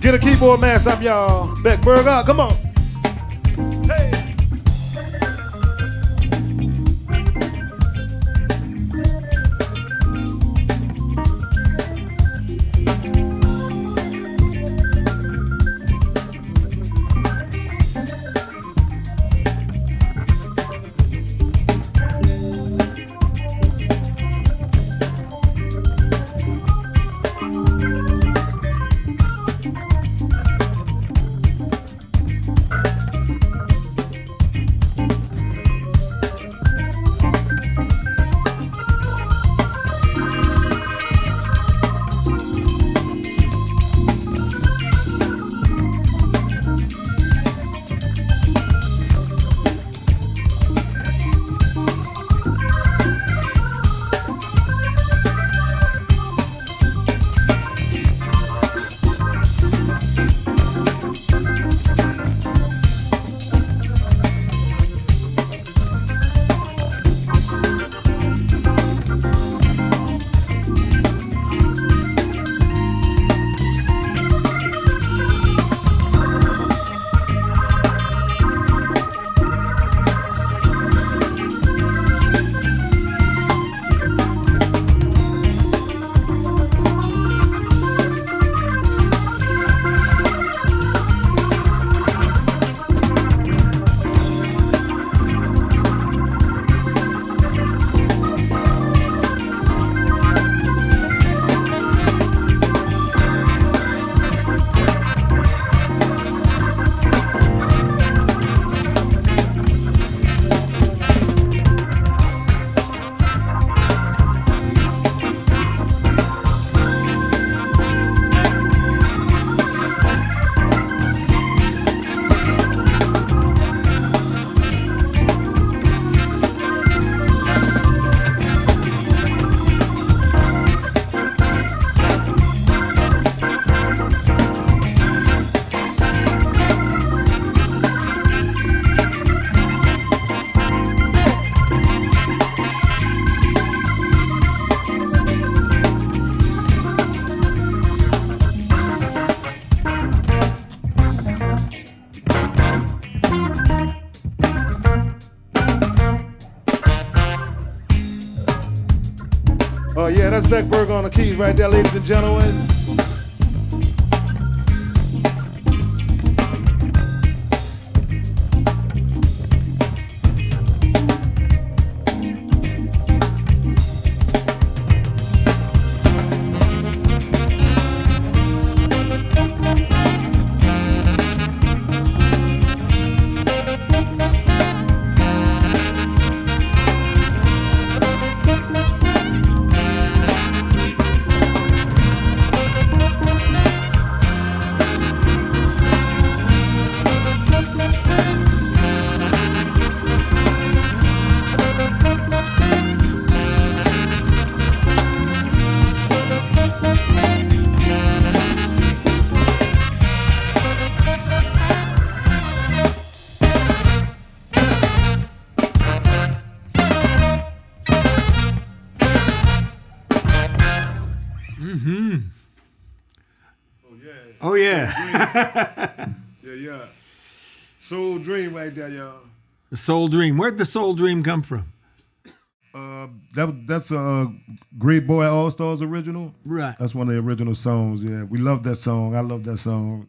Speaker 3: Get a keyboard man, some y'all. Beckberg, come on. Hey. Yeah, that's Beckberg on the keys right there, ladies and gentlemen.
Speaker 2: Oh, yeah.
Speaker 3: Yeah. Soul Dream right there, y'all.
Speaker 2: The Soul Dream. Where'd the Soul Dream come from?
Speaker 3: That's a Great Boy All Stars original.
Speaker 2: Right.
Speaker 3: That's one of the original songs. Yeah, we love that song. I love that song.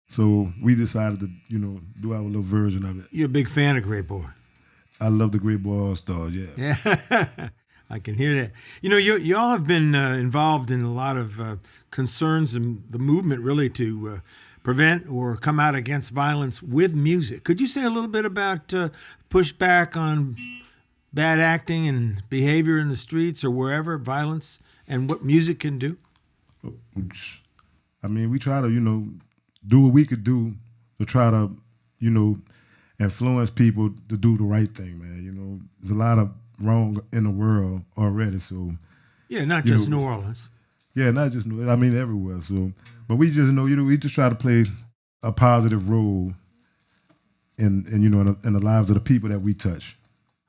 Speaker 3: So we decided to, do our little version of it.
Speaker 2: You're a big fan of Great Boy.
Speaker 3: I love the Great Boy All Stars. Yeah.
Speaker 2: Yeah. I can hear that. You all have been involved in a lot of concerns and the movement really to prevent or come out against violence with music. Could you say a little bit about pushback on bad acting and behavior in the streets or wherever, violence, and what music can do?
Speaker 3: I mean, we try to, do what we could do to try to, influence people to do the right thing, man. There's a lot of wrong in the world already, so.
Speaker 2: Yeah, not just New Orleans.
Speaker 3: Yeah, not just New Orleans. I mean, everywhere. So, but we just we just try to play a positive role in the lives of the people that we touch.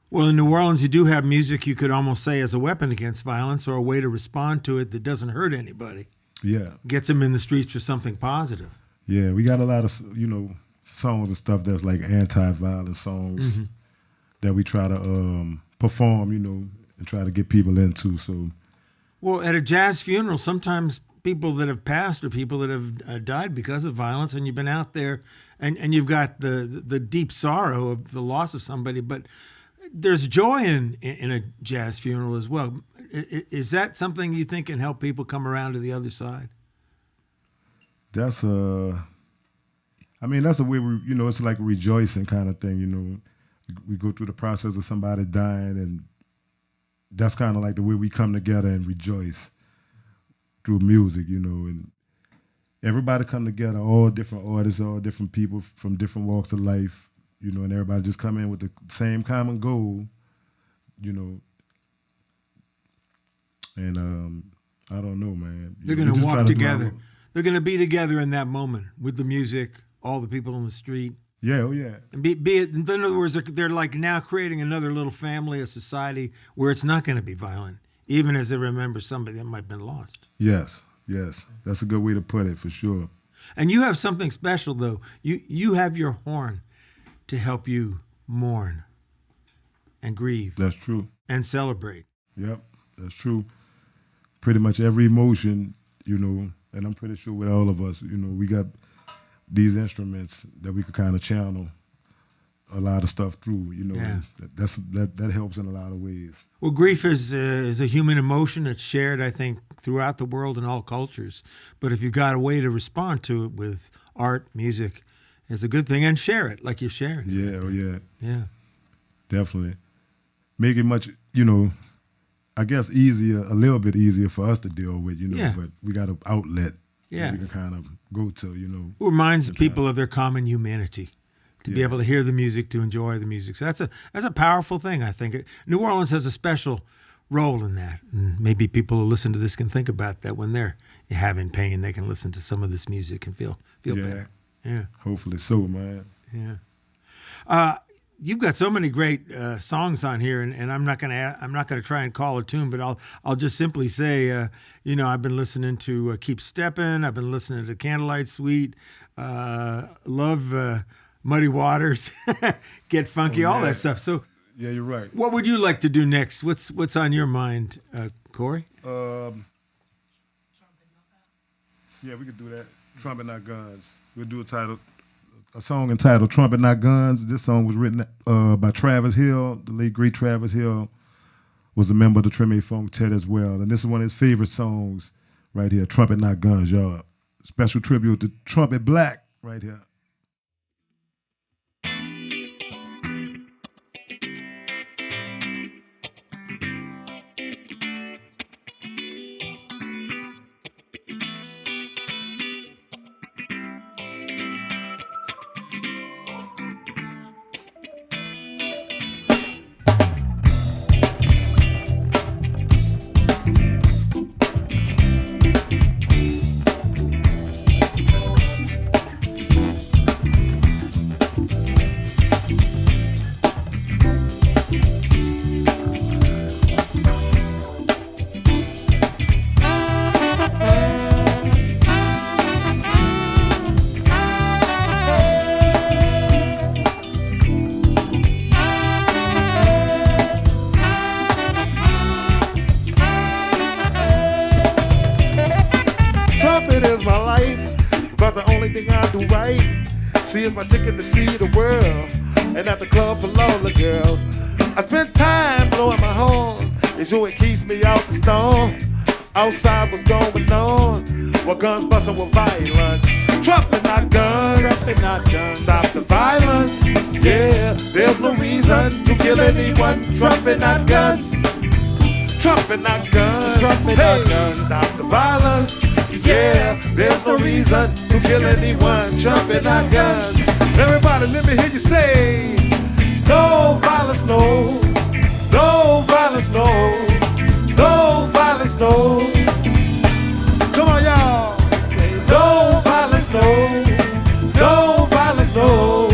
Speaker 2: Well, in New Orleans, you do have music you could almost say as a weapon against violence or a way to respond to it that doesn't hurt anybody.
Speaker 3: Yeah.
Speaker 2: Gets them in the streets for something positive.
Speaker 3: Yeah, we got a lot of, songs and stuff that's like anti-violence songs that we try to perform, and try to get people into. So,
Speaker 2: well, at a jazz funeral, sometimes people that have passed are people that have died because of violence, and you've been out there, and you've got the deep sorrow of the loss of somebody, but there's joy in a jazz funeral as well. Is that something you think can help people come around to the other side?
Speaker 3: That's that's a way we, it's like a rejoicing kind of thing, We go through the process of somebody dying, and that's kind of like the way we come together and rejoice through music, and everybody come together, all different artists, all different people from different walks of life, and everybody just come in with the same common goal, and I don't know, man.
Speaker 2: They're going to walk together. They're going to be together in that moment with the music, all the people on the street.
Speaker 3: Yeah, oh yeah.
Speaker 2: And be it, in other words, they're like now creating another little family, a society where it's not going to be violent, even as they remember somebody that might have been lost.
Speaker 3: Yes. That's a good way to put it, for sure.
Speaker 2: And you have something special, though. You have your horn to help you mourn and grieve.
Speaker 3: That's true.
Speaker 2: And celebrate.
Speaker 3: Yep, that's true. Pretty much every emotion, and I'm pretty sure with all of us, we got these instruments that we could kind of channel a lot of stuff through,
Speaker 2: Yeah.
Speaker 3: That helps in a lot of ways.
Speaker 2: Well, grief is a human emotion that's shared, I think, throughout the world in all cultures. But if you've got a way to respond to it with art, music, it's a good thing, and share it like you're sharing.
Speaker 3: Yeah,
Speaker 2: Yeah.
Speaker 3: Definitely. Make it much, I guess easier, a little bit easier for us to deal with,
Speaker 2: Yeah.
Speaker 3: but we got an outlet
Speaker 2: Yeah.
Speaker 3: that we can kind of go to,
Speaker 2: It reminds people of their common humanity, to be able to hear the music, to enjoy the music. So that's a powerful thing, I think. New Orleans has a special role in that. And maybe people who listen to this can think about that when they're having pain. They can listen to some of this music and feel better. Yeah.
Speaker 3: Hopefully so, man.
Speaker 2: Yeah. You've got so many great songs on here, and I'm not gonna try and call a tune, but I'll just simply say, I've been listening to Keep Steppin'. I've been listening to Candlelight Suite. Love Muddy Waters, Get Funky, all that stuff. So
Speaker 3: yeah, you're right.
Speaker 2: What would you like to do next? What's on your mind, Corey?
Speaker 3: Yeah, we could do that. Trumpet Not Guns. We'll do a song entitled Trumpet Not Guns. This song was written by Travis Hill. The late great Travis Hill was a member of the Treme Funk Tet as well. And this is one of his favorite songs right here, Trumpet Not Guns, y'all. Special tribute to Trumpet Black right here.
Speaker 4: Music is my life, but the only thing I do right. See, it's my ticket to see the world, and at the club full of the girls. I spend time blowing my horn, it's you it keeps me out the storm. Outside what's going on, what guns bustin' with violence. Trumpet not guns, trumpet not guns. Stop the violence, yeah, there's no reason to kill anyone. Trumpet not guns, trumpet not guns, trumpet not guns. Stop the violence, yeah, there's no reason to kill anyone. Trumpet not guns. Everybody let me hear you say, no violence, no, no violence, no, no violence, no. Come on, y'all. Say no violence, no, no violence, no,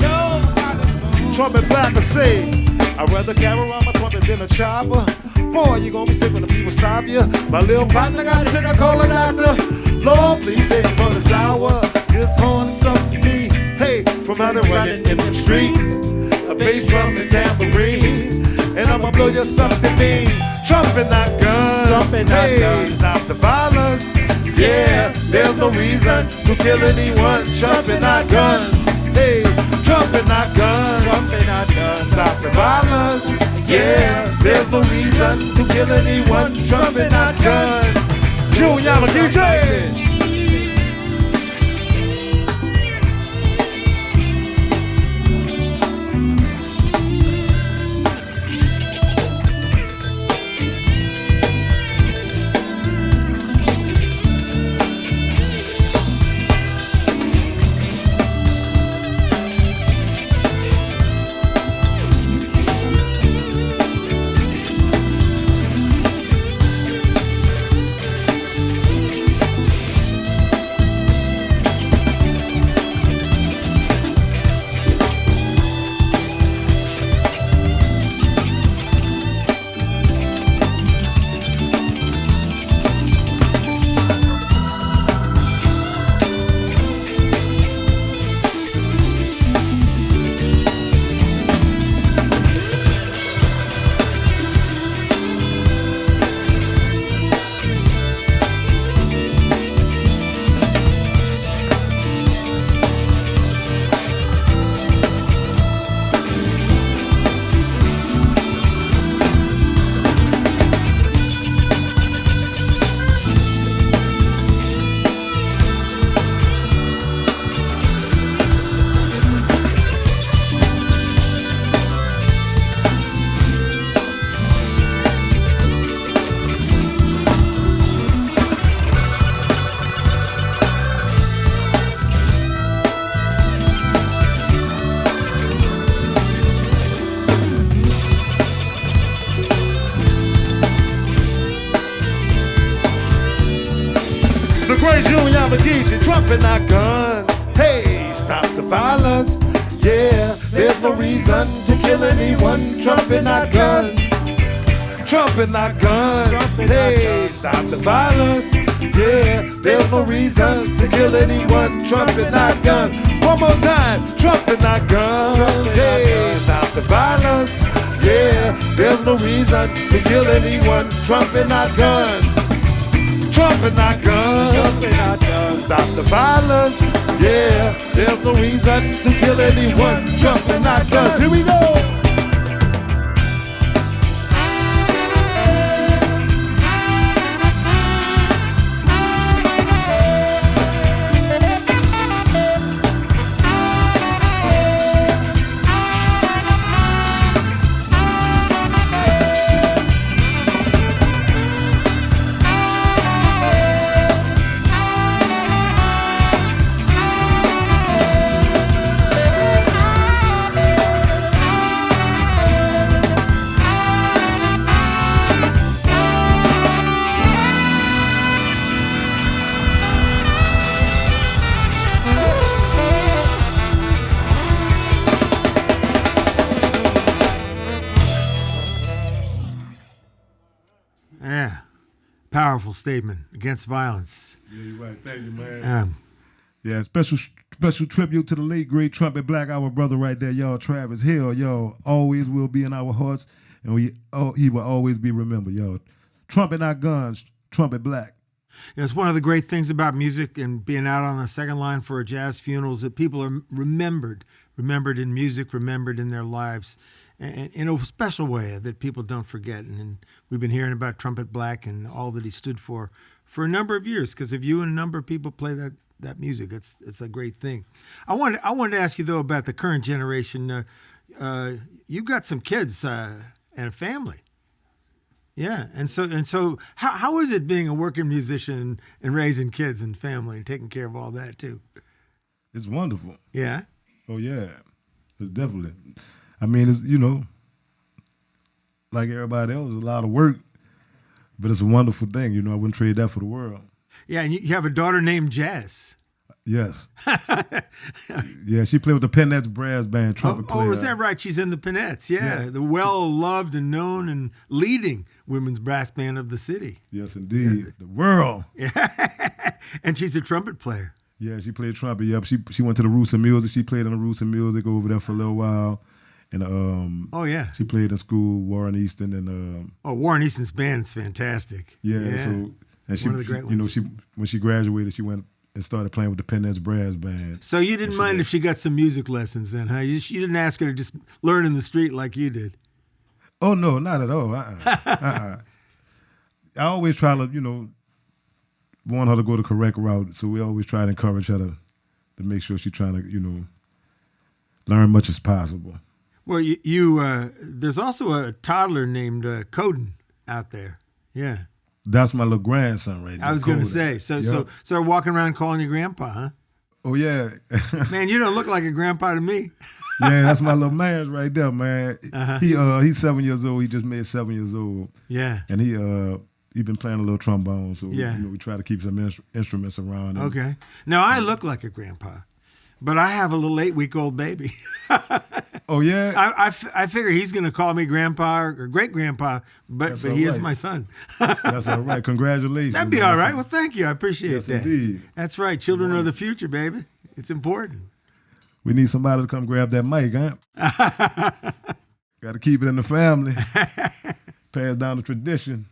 Speaker 4: no violence, no. Trumpet black will say, I'd rather carry around my trumpet than a chopper. Boy, you gonna be sick when the people stop you. My little partner got sick, I call a doctor. Lord, please save me from this hour. This horn is something to me. Hey, from out and running in the streets, a bass drum and tambourine, and I'ma blow you something mean. Trumpet not guns, trumpet not guns. Stop the violence, yeah, there's no reason to kill anyone. Trumpet not guns, hey, trumpet not guns, trumpet not guns. Stop the violence, yeah, there's no reason to kill anyone. Trumpet not guns. Junior DJ. Trumpet not guns, hey, stop the violence, yeah, there's no reason to kill anyone. Trumpet not guns, trumpet not guns, hey, stop the violence, yeah, there's no reason to kill anyone. Trumpet not guns. One more time, trumpet not guns, hey, stop the violence, yeah, there's no reason to kill anyone. Trumpet not guns. Trumpet not guns, trumpet not guns. Stop the violence, yeah, there's no reason to kill anyone. Trumpet not guns. Here we go.
Speaker 2: Powerful statement against violence.
Speaker 3: Yeah, you're right. Thank you, man. Yeah, special tribute to the late great trumpet black, our brother right there, y'all. Travis Hill, y'all, always will be in our hearts, and he will always be remembered, y'all. Trumpet not guns, trumpet black.
Speaker 2: It's one of the great things about music and being out on the second line for a jazz funeral is that people are remembered in music, remembered in their lives, and in a special way that people don't forget. And we've been hearing about Trumpet Black and all that he stood for a number of years, because if you and a number of people play that music, it's a great thing. I wanted to ask you, though, about the current generation. You've got some kids and a family. Yeah, and so how is it being a working musician and raising kids and family and taking care of all that too?
Speaker 3: It's wonderful.
Speaker 2: Yeah.
Speaker 3: Oh yeah, it's definitely. I mean, it's, you know, like everybody else, it's a lot of work, but it's a wonderful thing. You know, I wouldn't trade that for the world.
Speaker 2: Yeah, and you have a daughter named Jazz.
Speaker 3: Yes. Yeah, she played with the Peanuts Brass Band, trumpet player.
Speaker 2: Oh, is that right? She's in the Peanuts. Yeah, the well-loved and known and leading women's brass band of the city.
Speaker 3: Yes, indeed. The world.
Speaker 2: Yeah, and she's a trumpet player.
Speaker 3: Yeah, she played trumpet. Yep, she went to the Roots of Music. She played in the Roots of Music over there for a little while. And
Speaker 2: oh yeah,
Speaker 3: she played in school, Warren Easton, and
Speaker 2: Warren Easton's band is fantastic.
Speaker 3: Yeah. So and she,
Speaker 2: one of the great
Speaker 3: you know,
Speaker 2: ones.
Speaker 3: when she graduated, she went and started playing with the Peanuts Brass Band.
Speaker 2: So you didn't mind if she got some music lessons then, huh? You didn't ask her to just learn in the street like you did.
Speaker 3: Oh no, not at all. I always try to, you know, want her to go the correct route. So we always try to encourage her to make sure she's trying to, you know, learn much as possible.
Speaker 2: Well, there's also a toddler named Coden out there. Yeah.
Speaker 3: That's my little grandson right there.
Speaker 2: I was going to say. So they're walking around calling you grandpa, huh?
Speaker 3: Oh, yeah.
Speaker 2: Man, you don't look like a grandpa to me.
Speaker 3: Yeah, that's my little man right there, man.
Speaker 2: Uh-huh.
Speaker 3: He's 7 years old. He just made 7 years old.
Speaker 2: Yeah.
Speaker 3: And he been playing a little trombone, so
Speaker 2: yeah.
Speaker 3: you know, we try to keep some instruments around him.
Speaker 2: Okay. Now, I look like a grandpa, but I have a little 8-week-old baby.
Speaker 3: Oh, yeah?
Speaker 2: I figure he's going to call me grandpa or great-grandpa, but he is my son.
Speaker 3: That's all right. Congratulations.
Speaker 2: That'd be all right. Well, thank you. I appreciate that.
Speaker 3: Indeed.
Speaker 2: That's right. Children are the future, baby. It's important.
Speaker 3: We need somebody to come grab that mic, huh? Got to keep it in the family. Pass down the tradition.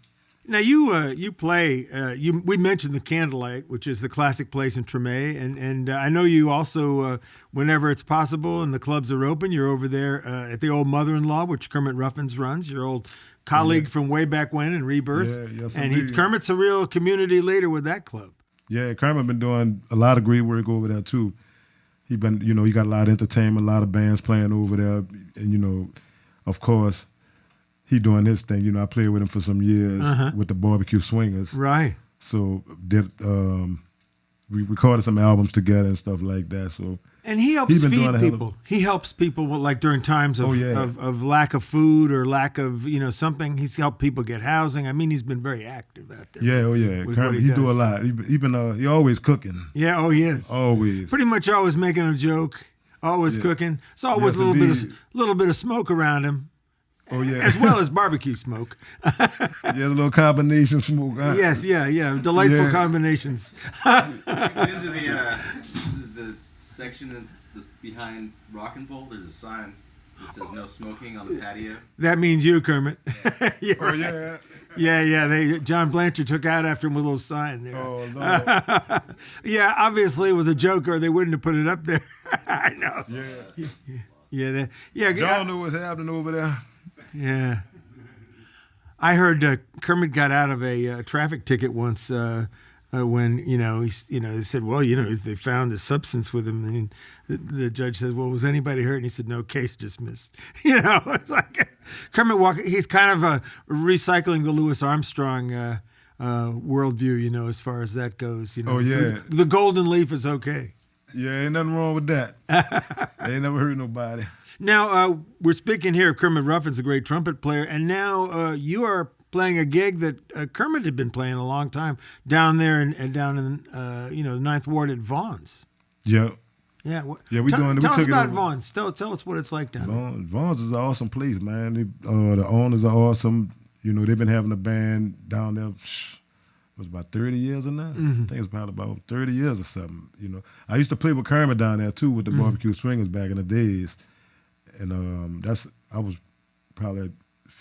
Speaker 2: Now you play. We mentioned the Candlelight, which is the classic place in Treme, and I know you also, whenever it's possible and the clubs are open, you're over there at the old Mother-in-Law, which Kermit Ruffins runs. Your old colleague from way back when in Rebirth.
Speaker 3: Yeah, yes,
Speaker 2: and Kermit's a real community leader with that club.
Speaker 3: Yeah, Kermit been doing a lot of great work over there too. He got a lot of entertainment, a lot of bands playing over there, and you know, of course. He doing his thing. You know, I played with him for some years with the Barbecue Swingers.
Speaker 2: Right.
Speaker 3: So we recorded some albums together and stuff like that. So
Speaker 2: and he helps feed people. He helps people like during times of lack of food or lack of something. He's helped people get housing. I mean, he's been very active out there.
Speaker 3: Yeah, Kermit, he do a lot. He always cooking.
Speaker 2: Yeah, oh he is.
Speaker 3: Always.
Speaker 2: Pretty much always making a joke. Always cooking. It's always a little bit of smoke around him.
Speaker 3: Oh, yeah.
Speaker 2: As well as barbecue smoke.
Speaker 3: Yeah, a little combination smoke. Huh?
Speaker 2: Yes, yeah. Delightful combinations.
Speaker 6: Into the section behind Rock and Roll, there's a sign that says no smoking on the patio.
Speaker 2: That means you, Kermit.
Speaker 3: Yeah. Oh, yeah.
Speaker 2: Yeah. John Blanchard took out after him with a little sign there.
Speaker 3: Oh, no.
Speaker 2: Yeah, obviously it was a joke or they wouldn't have put it up there. I know.
Speaker 3: Yeah.
Speaker 2: Yeah.
Speaker 3: John knew what's happening over there.
Speaker 2: Yeah, I heard Kermit got out of a traffic ticket once when they said, well, they found a substance with him, and the judge said, well, was anybody hurt? And he said, no, case dismissed. It's like Kermit Walker. He's kind of recycling the Louis Armstrong worldview, as far as that goes.
Speaker 3: Oh yeah,
Speaker 2: the golden leaf is okay.
Speaker 3: Yeah, ain't nothing wrong with that. Ain't never hurt nobody.
Speaker 2: Now, we're speaking here of Kermit Ruffins, a great trumpet player, and now you are playing a gig that Kermit had been playing a long time down there and down in the Ninth Ward at Vaughn's.
Speaker 3: Yeah.
Speaker 2: Yeah.
Speaker 3: We doing it.
Speaker 2: Tell
Speaker 3: we
Speaker 2: us
Speaker 3: took
Speaker 2: about
Speaker 3: it
Speaker 2: Vaughn's. Tell us what it's like down there.
Speaker 3: Vaughn's is an awesome place, man. The owners are awesome. They've been having a band down there. It was about 30 years or now.
Speaker 2: Mm-hmm.
Speaker 3: I think it's probably about 30 years or something. I used to play with Kermit down there too with the Barbecue Swingers back in the days. And I was probably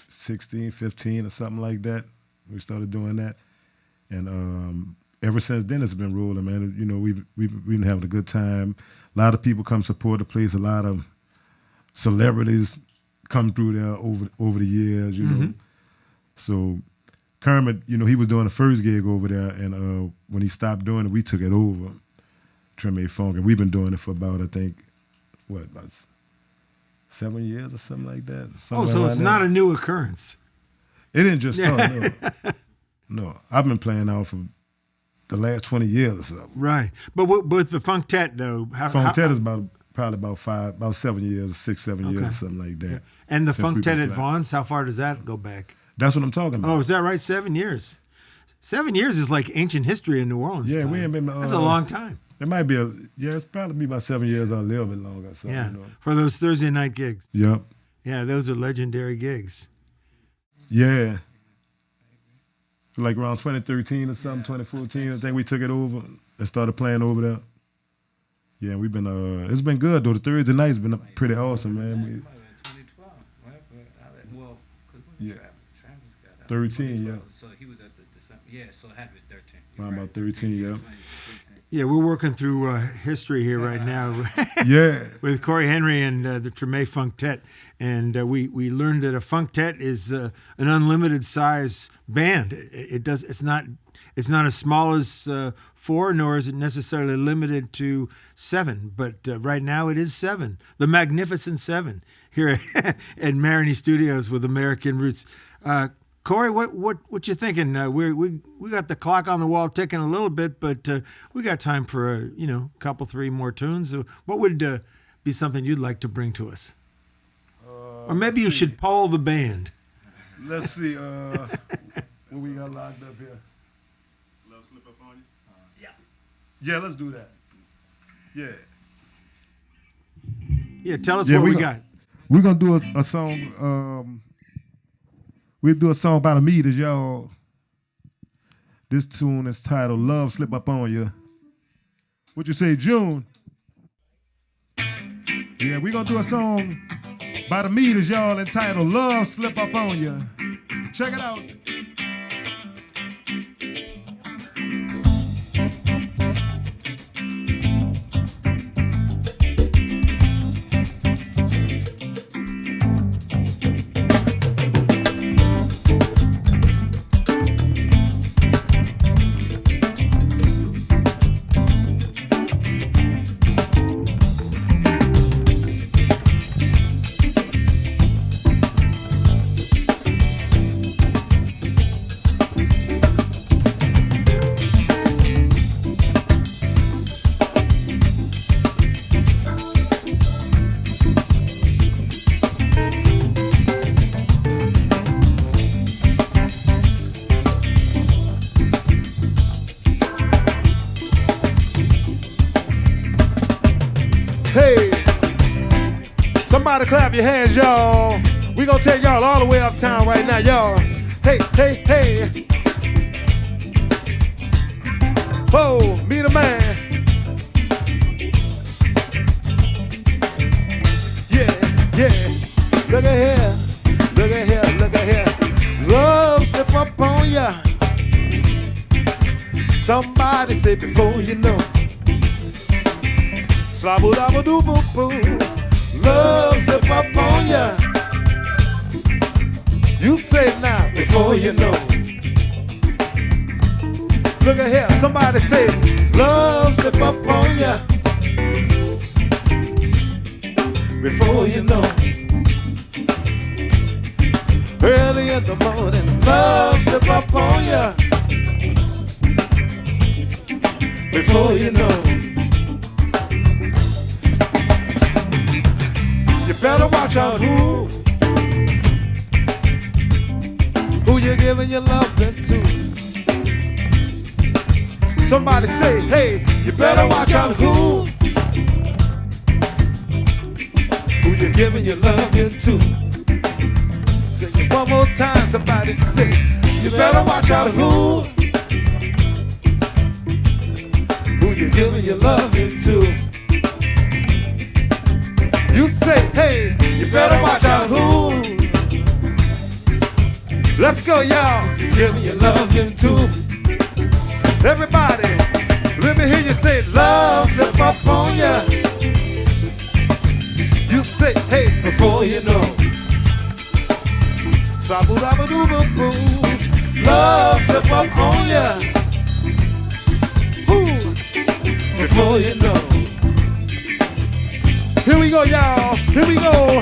Speaker 3: 16, 15 or something like that. We started doing that. And ever since then it's been rolling, man. You know, we've been having a good time. A lot of people come support the place. A lot of celebrities come through there over the years, you know. So Kermit, you know, he was doing the first gig over there, and when he stopped doing it, we took it over, Treme Funk, and we've been doing it for about, I think, about 7 years or something like that.
Speaker 2: So it's not a new occurrence.
Speaker 3: It didn't just start, no. No, I've been playing now for the last 20 years or so.
Speaker 2: Right. But with the Funktet, though.
Speaker 3: Funktet is probably about 7 years, 6-7 years or something like that.
Speaker 2: And the Funktet at Vaughn's, how far does that go back?
Speaker 3: That's what I'm talking about.
Speaker 2: Oh, is that right? 7 years. 7 years is like ancient history in New Orleans.
Speaker 3: Yeah,
Speaker 2: time.
Speaker 3: we ain't been.
Speaker 2: That's a long time.
Speaker 3: It might be it's probably be about 7 years or a little bit longer. So,
Speaker 2: Yeah,
Speaker 3: you know.
Speaker 2: for those Thursday night gigs.
Speaker 3: Yep.
Speaker 2: Yeah, those are legendary gigs.
Speaker 3: Yeah. Like around 2013 or something, 2014, I think we took it over and started playing over there. Yeah, we've been, it's been good though. The Thursday night's been pretty awesome, man.
Speaker 5: 2012. Well, because
Speaker 3: Yeah.
Speaker 5: Travis got out.
Speaker 3: 13, yeah.
Speaker 5: So he was at the December. Yeah, so it had to be 13.
Speaker 3: Around about 13, yeah.
Speaker 2: Yeah, we're working through history here right now.
Speaker 3: Yeah.
Speaker 2: With Corey Henry and the Treme Funktet. And we learned that a Funktet is an unlimited size band. It's not as small as 4, nor is it necessarily limited to 7. But right now it is 7, the Magnificent 7 here at Maroney Studios with American Roots. Corey, what you thinking? We got the clock on the wall ticking a little bit, but we got time for a couple 3 more tunes. What would be something you'd like to bring to us? Or maybe you should poll the band.
Speaker 3: Let's see. What we got locked up here?
Speaker 6: Love slip up on you?
Speaker 3: Yeah, let's do that. Yeah.
Speaker 2: Yeah, tell us what we got.
Speaker 3: We're gonna do a song. We'll do a song about Amitas, y'all. This tune is titled "Love Slip Up On You." What you say, June? Yeah, we're gonna do a song by the Amitas, y'all, entitled "Love Slip Up On You." Check it out. Hey, somebody clap your hands, y'all. We gonna take y'all all the way uptown right now, y'all. Hey, hey, hey. Oh, meet a man. Yeah, yeah. Look at here, look at here, look at here. Love slip up on ya. Somebody say before you know. Slabble dabble doo boo boo. Love slip up on ya. You say it now before you know. Look at here, somebody say love slip up on ya. Before you know. Early in the morning, love slip up on ya. Before you know. You better watch out who you giving your loving to. Somebody say, hey, you better watch out who you giving your loving to. Say it one more time, somebody say, you better watch out who you giving your loving to. You say, hey, you better watch out who. Let's go, y'all. You're giving your loving to.
Speaker 4: Everybody, let me hear you say, love slip up on ya. You say, hey, before you know. Saboo-dabba-doo-boo-boo. Love slip up on ya. Ooh, before you know. Here we go, y'all. Here we go.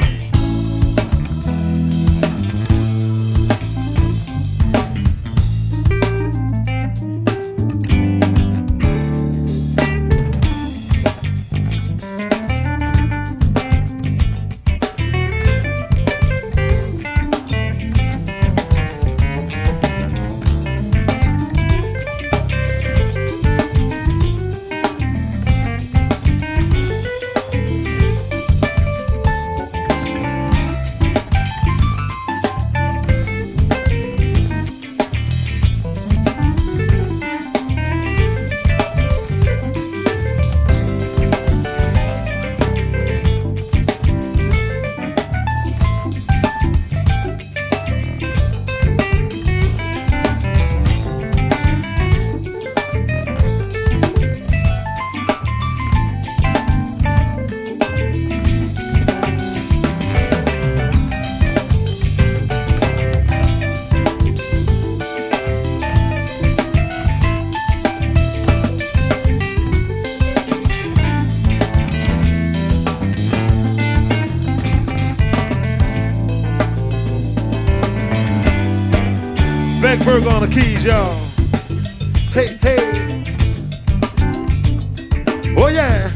Speaker 4: Beckberg on the keys, y'all. Hey, hey. Oh, yeah.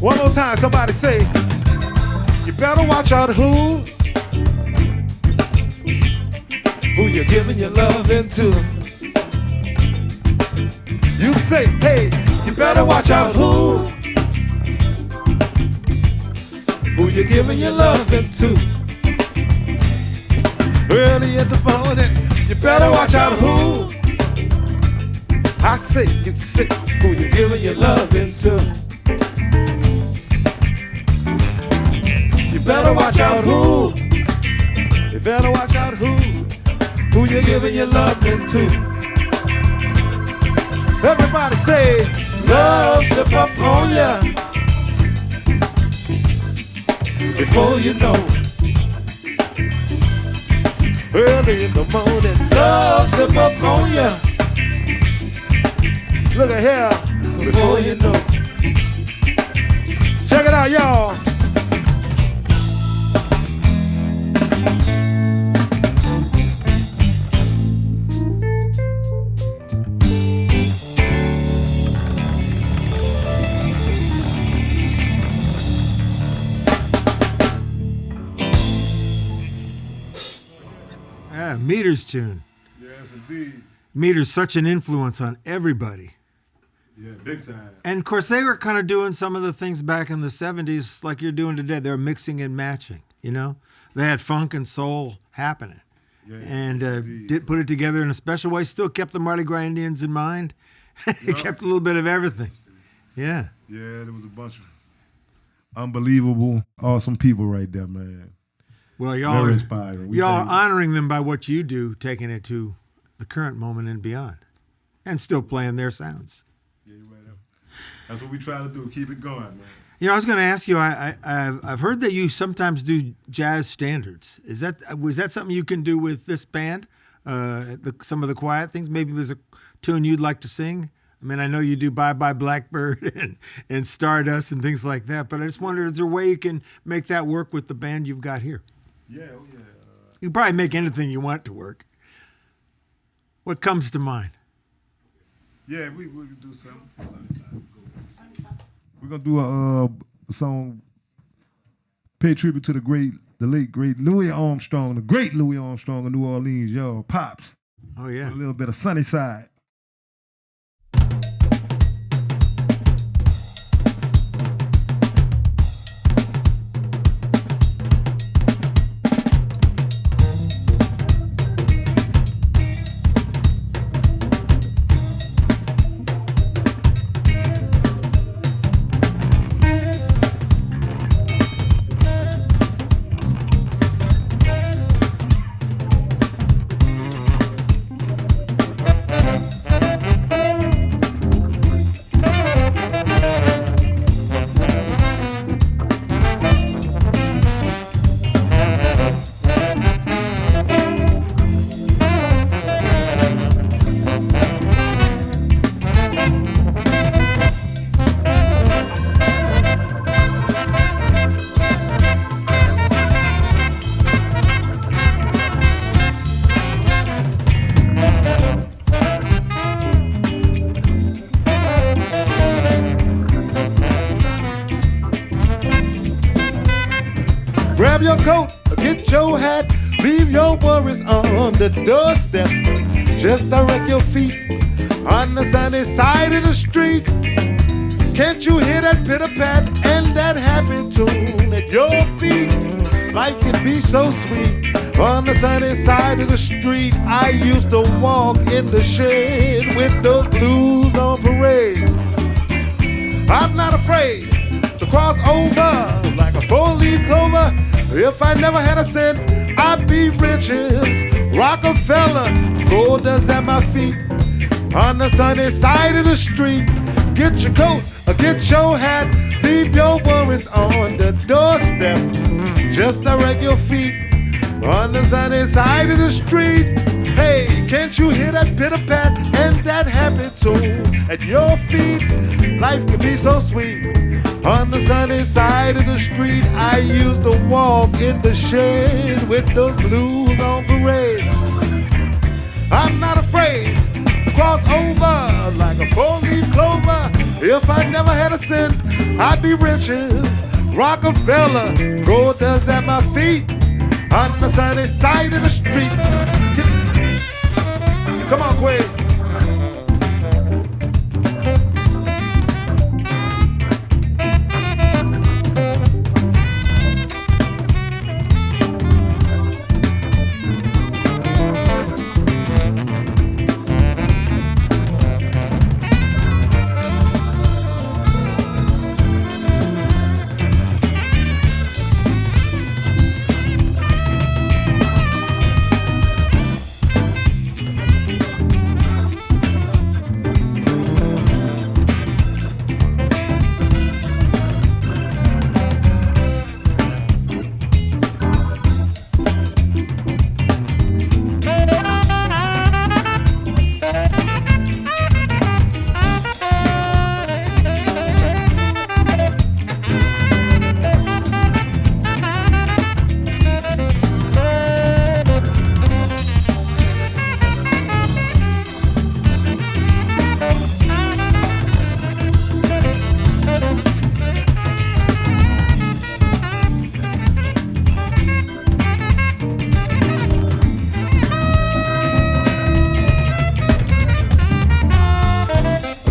Speaker 4: One more time, somebody say, you better watch out who you're giving your love into. You say, hey, you better watch out who you're giving your love into. Early in the morning, you better watch out who. I say, you say, who you giving your love into. You better watch out who. You better watch out who you giving your love into. Everybody say, love slip up on ya. Before you know. Early in the morning, love slip up on ya. Look at here, before you know. Check it out, y'all.
Speaker 2: Meter's tune.
Speaker 3: Yes, indeed.
Speaker 2: Meter's such an influence on everybody.
Speaker 3: Yeah, big time.
Speaker 2: And of course, they were kind of doing some of the things back in the 70s like you're doing today. They were mixing and matching, you know? They had funk and soul happening.
Speaker 3: Yeah,
Speaker 2: And did put it together in a special way. Still kept the Mardi Gras Indians in mind. It kept a little bit of everything. Yeah.
Speaker 3: Yeah, there was a bunch of unbelievable, awesome people right there, man.
Speaker 2: Well, y'all
Speaker 3: Very
Speaker 2: are
Speaker 3: inspiring.
Speaker 2: y'all honoring them by what you do, taking it to the current moment and beyond, and still playing their sounds.
Speaker 3: Yeah, you're right. That's what we try to do. Keep it going, man.
Speaker 2: You know, I was going to ask you. I've heard that you sometimes do jazz standards. Was that something you can do with this band? Some of the quiet things. Maybe there's a tune you'd like to sing. I mean, I know you do Bye Bye Blackbird and Stardust and things like that. But I just wondered, is there a way you can make that work with the band you've got here?
Speaker 3: Yeah, oh yeah.
Speaker 2: You can probably make anything you want to work. What comes to mind?
Speaker 3: Yeah, we can do something. We're gonna do a song, pay tribute to the late great Louis Armstrong, the great Louis Armstrong of New Orleans, y'all. Pops.
Speaker 2: Oh yeah.
Speaker 3: A little bit of Sunny Side.
Speaker 4: Grab your coat, get your hat, leave your worries on the doorstep. Just direct your feet on the sunny side of the street. Can't you hear that pitter-pat and that happy tune at your feet? Life can be so sweet on the sunny side of the street. I used to walk in the shade with those blues on parade. I'm not afraid to cross over like a four-leaf clover. If I never had a cent, I'd be rich as Rockefeller. Gold dust at my feet on the sunny side of the street. Get your coat or get your hat, leave your worries on the doorstep. Just direct your feet on the sunny side of the street. Hey, can't you hear that pitter-pat and that happy tune at your feet? Life can be so sweet on the sunny side of the street. I used to walk in the shade with those blues on parade. I'm not afraid to cross over like a four-leaf clover. If I never had a cent, I'd be rich as Rockefeller. Gold dust at my feet on the sunny side of the street. Come on, Quaid.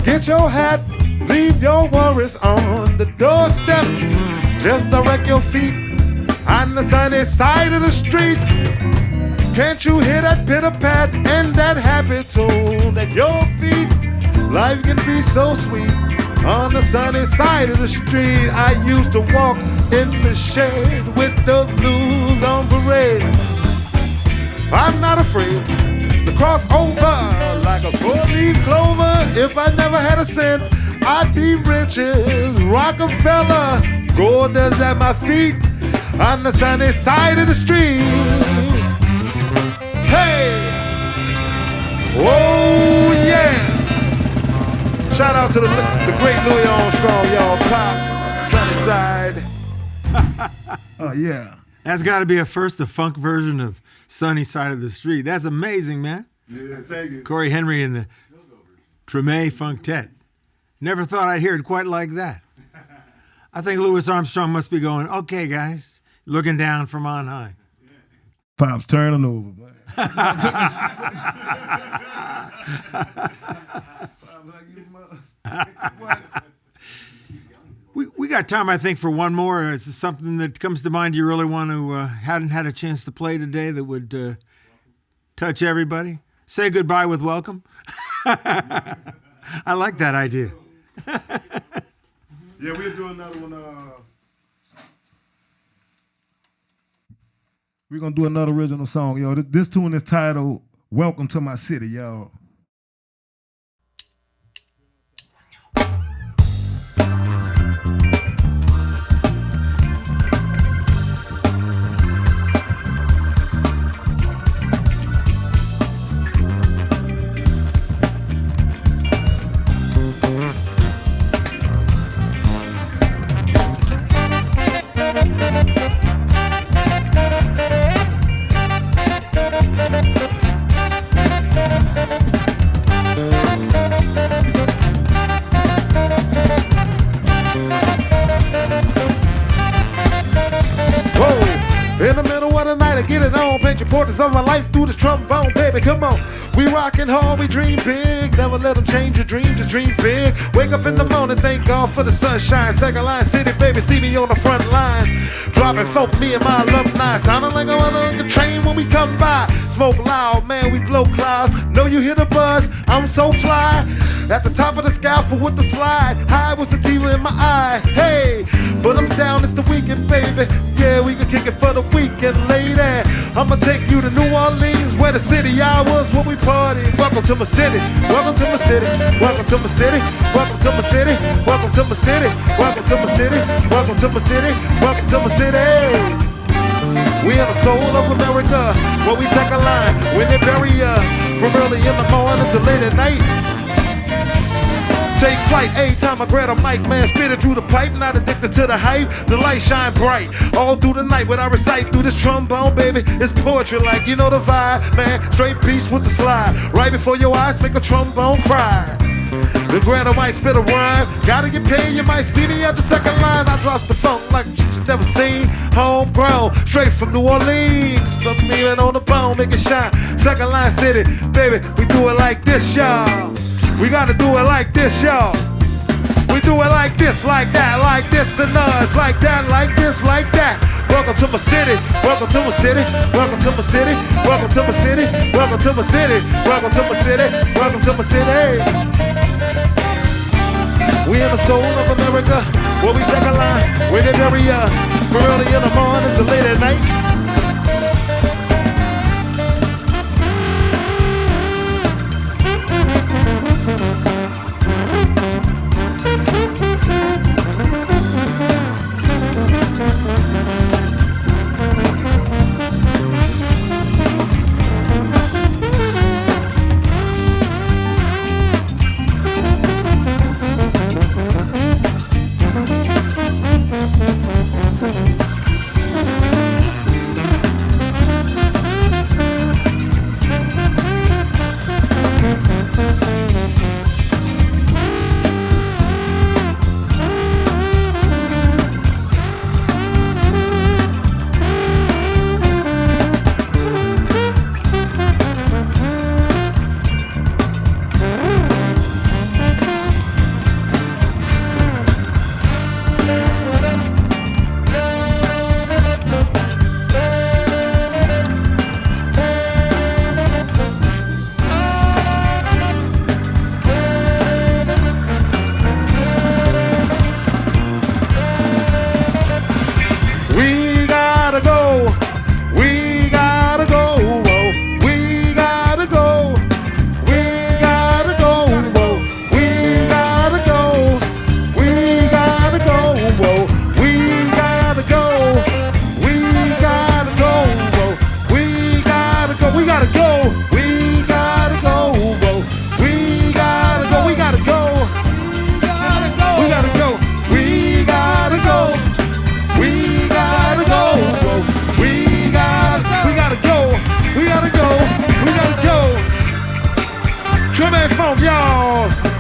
Speaker 4: Get your hat, leave your worries on the doorstep. Just direct your feet on the sunny side of the street. Can't you hear that pitter-pat and that happy tune at your feet? Life can be so sweet on the sunny side of the street. I used to walk in the shade with those blues on parade. I'm not afraid to cross over like a four-leaf clover. If I never had a cent, I'd be rich as Rockefeller. Gold dust at my feet on the sunny side of the street. Hey! Oh yeah! Shout out to the great Louis Armstrong, y'all. Pops, sunny side. Oh yeah.
Speaker 2: That's got to be a first, the funk version of Sunny Side of the Street. That's amazing, man.
Speaker 3: Yeah, thank you.
Speaker 2: Corey Henry and the Treme Funktet. Never thought I'd hear it quite like that. I think Louis Armstrong must be going, okay, guys, looking down from on high.
Speaker 3: Pops turning over, man.
Speaker 2: We got time, I think, for one more. Is there something that comes to mind you really want to, hadn't had a chance to play today that would touch everybody? Say goodbye with welcome. I like that idea.
Speaker 3: Yeah, we'll do another one. We're going to do another original song, yo. This tune is titled Welcome to My City, y'all.
Speaker 4: Everybody get it on. Paint your portraits of my life through this trombone, baby. Come on. We rockin' hard, we dream big. Never let them change your dreams, just dream big. Wake up in the morning, thank God for the sunshine. Second line city, baby, see me on the front lines. Dropping folk, me and my alumni. Sounding like I'm on the train when we come by. Smoke loud, man, we blow clouds. Know you hear the buzz, I'm so fly. At the top of the scaffold with the slide. High with sativa in my eye, hey. But I'm down, it's the weekend, baby. Yeah, we can kick it for the weekend, lady. I'ma take you to New Orleans, where the city hours when we party. Welcome to my city, welcome to my city, welcome to my city, welcome to my city, welcome to my city, welcome to my city, welcome to my city, welcome to my city. We in the soul of America, where we second line when they bury ya. From early in the morning to late at night. Take flight, every time I grab a mic, man, spit it through the pipe, not addicted to the hype, the light shine bright, all through the night when I recite through this trombone, baby, it's poetry like, you know the vibe, man, straight beats with the slide, right before your eyes make a trombone cry. The grab a mic, spit a rhyme, gotta get paid, you might see me at the second line, I drops the funk like you just never seen, homegrown, straight from New Orleans, something even on the bone, make it shine, second line city, baby, we do it like this, y'all. We gotta do it like this, y'all. We do it like this, like that, like this, and us, like that, like this, like that. Welcome to my city, welcome to my city, welcome to my city, welcome to my city, welcome to my city, welcome to my city, welcome to my city. We in the soul of America, where we second line, we're in area, from early in the morning to late at night.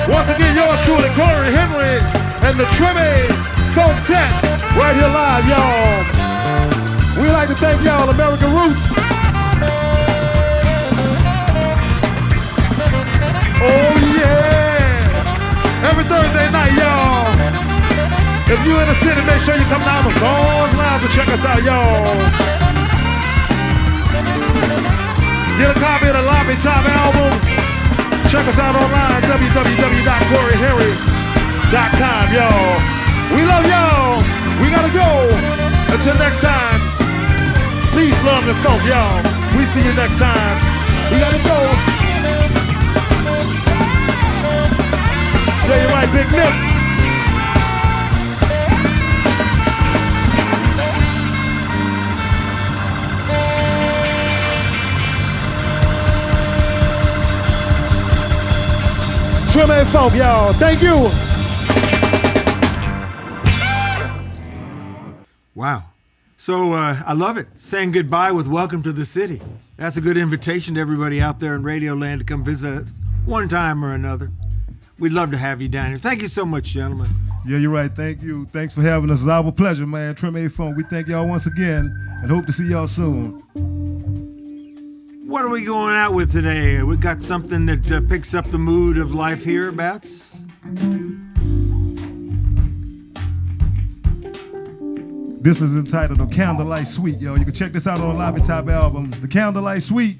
Speaker 4: Once again, yours truly, Corey Henry and the Trimmy Folk Tech, right here live, y'all. We like to thank y'all, American Roots. Oh yeah! Every Thursday night, y'all. If you in the city, make sure you come down to Vaughn Lounge to check us out, y'all. Get a copy of the Lobby Top album. Check us out online, www.coreyhenry.com, y'all. We love y'all. We gotta go. Until next time, peace, love, and funk, y'all. We see you next time. We gotta go. Yeah, you're right, Big Nick. Trim and Funk, y'all. Thank you.
Speaker 2: Wow. So I love it. Saying goodbye with Welcome to the City. That's a good invitation to everybody out there in Radio Land to come visit us one time or another. We'd love to have you down here. Thank you so much, gentlemen.
Speaker 3: Yeah, you're right. Thank you. Thanks for having us. It's our pleasure, man. Trim A Funk. We thank y'all once again and hope to see y'all soon.
Speaker 2: What are we going out with today? We got something that picks up the mood of life hereabouts?
Speaker 3: This is entitled The Candlelight Suite, yo. You can check this out on the Lobby Top album, The Candlelight Suite.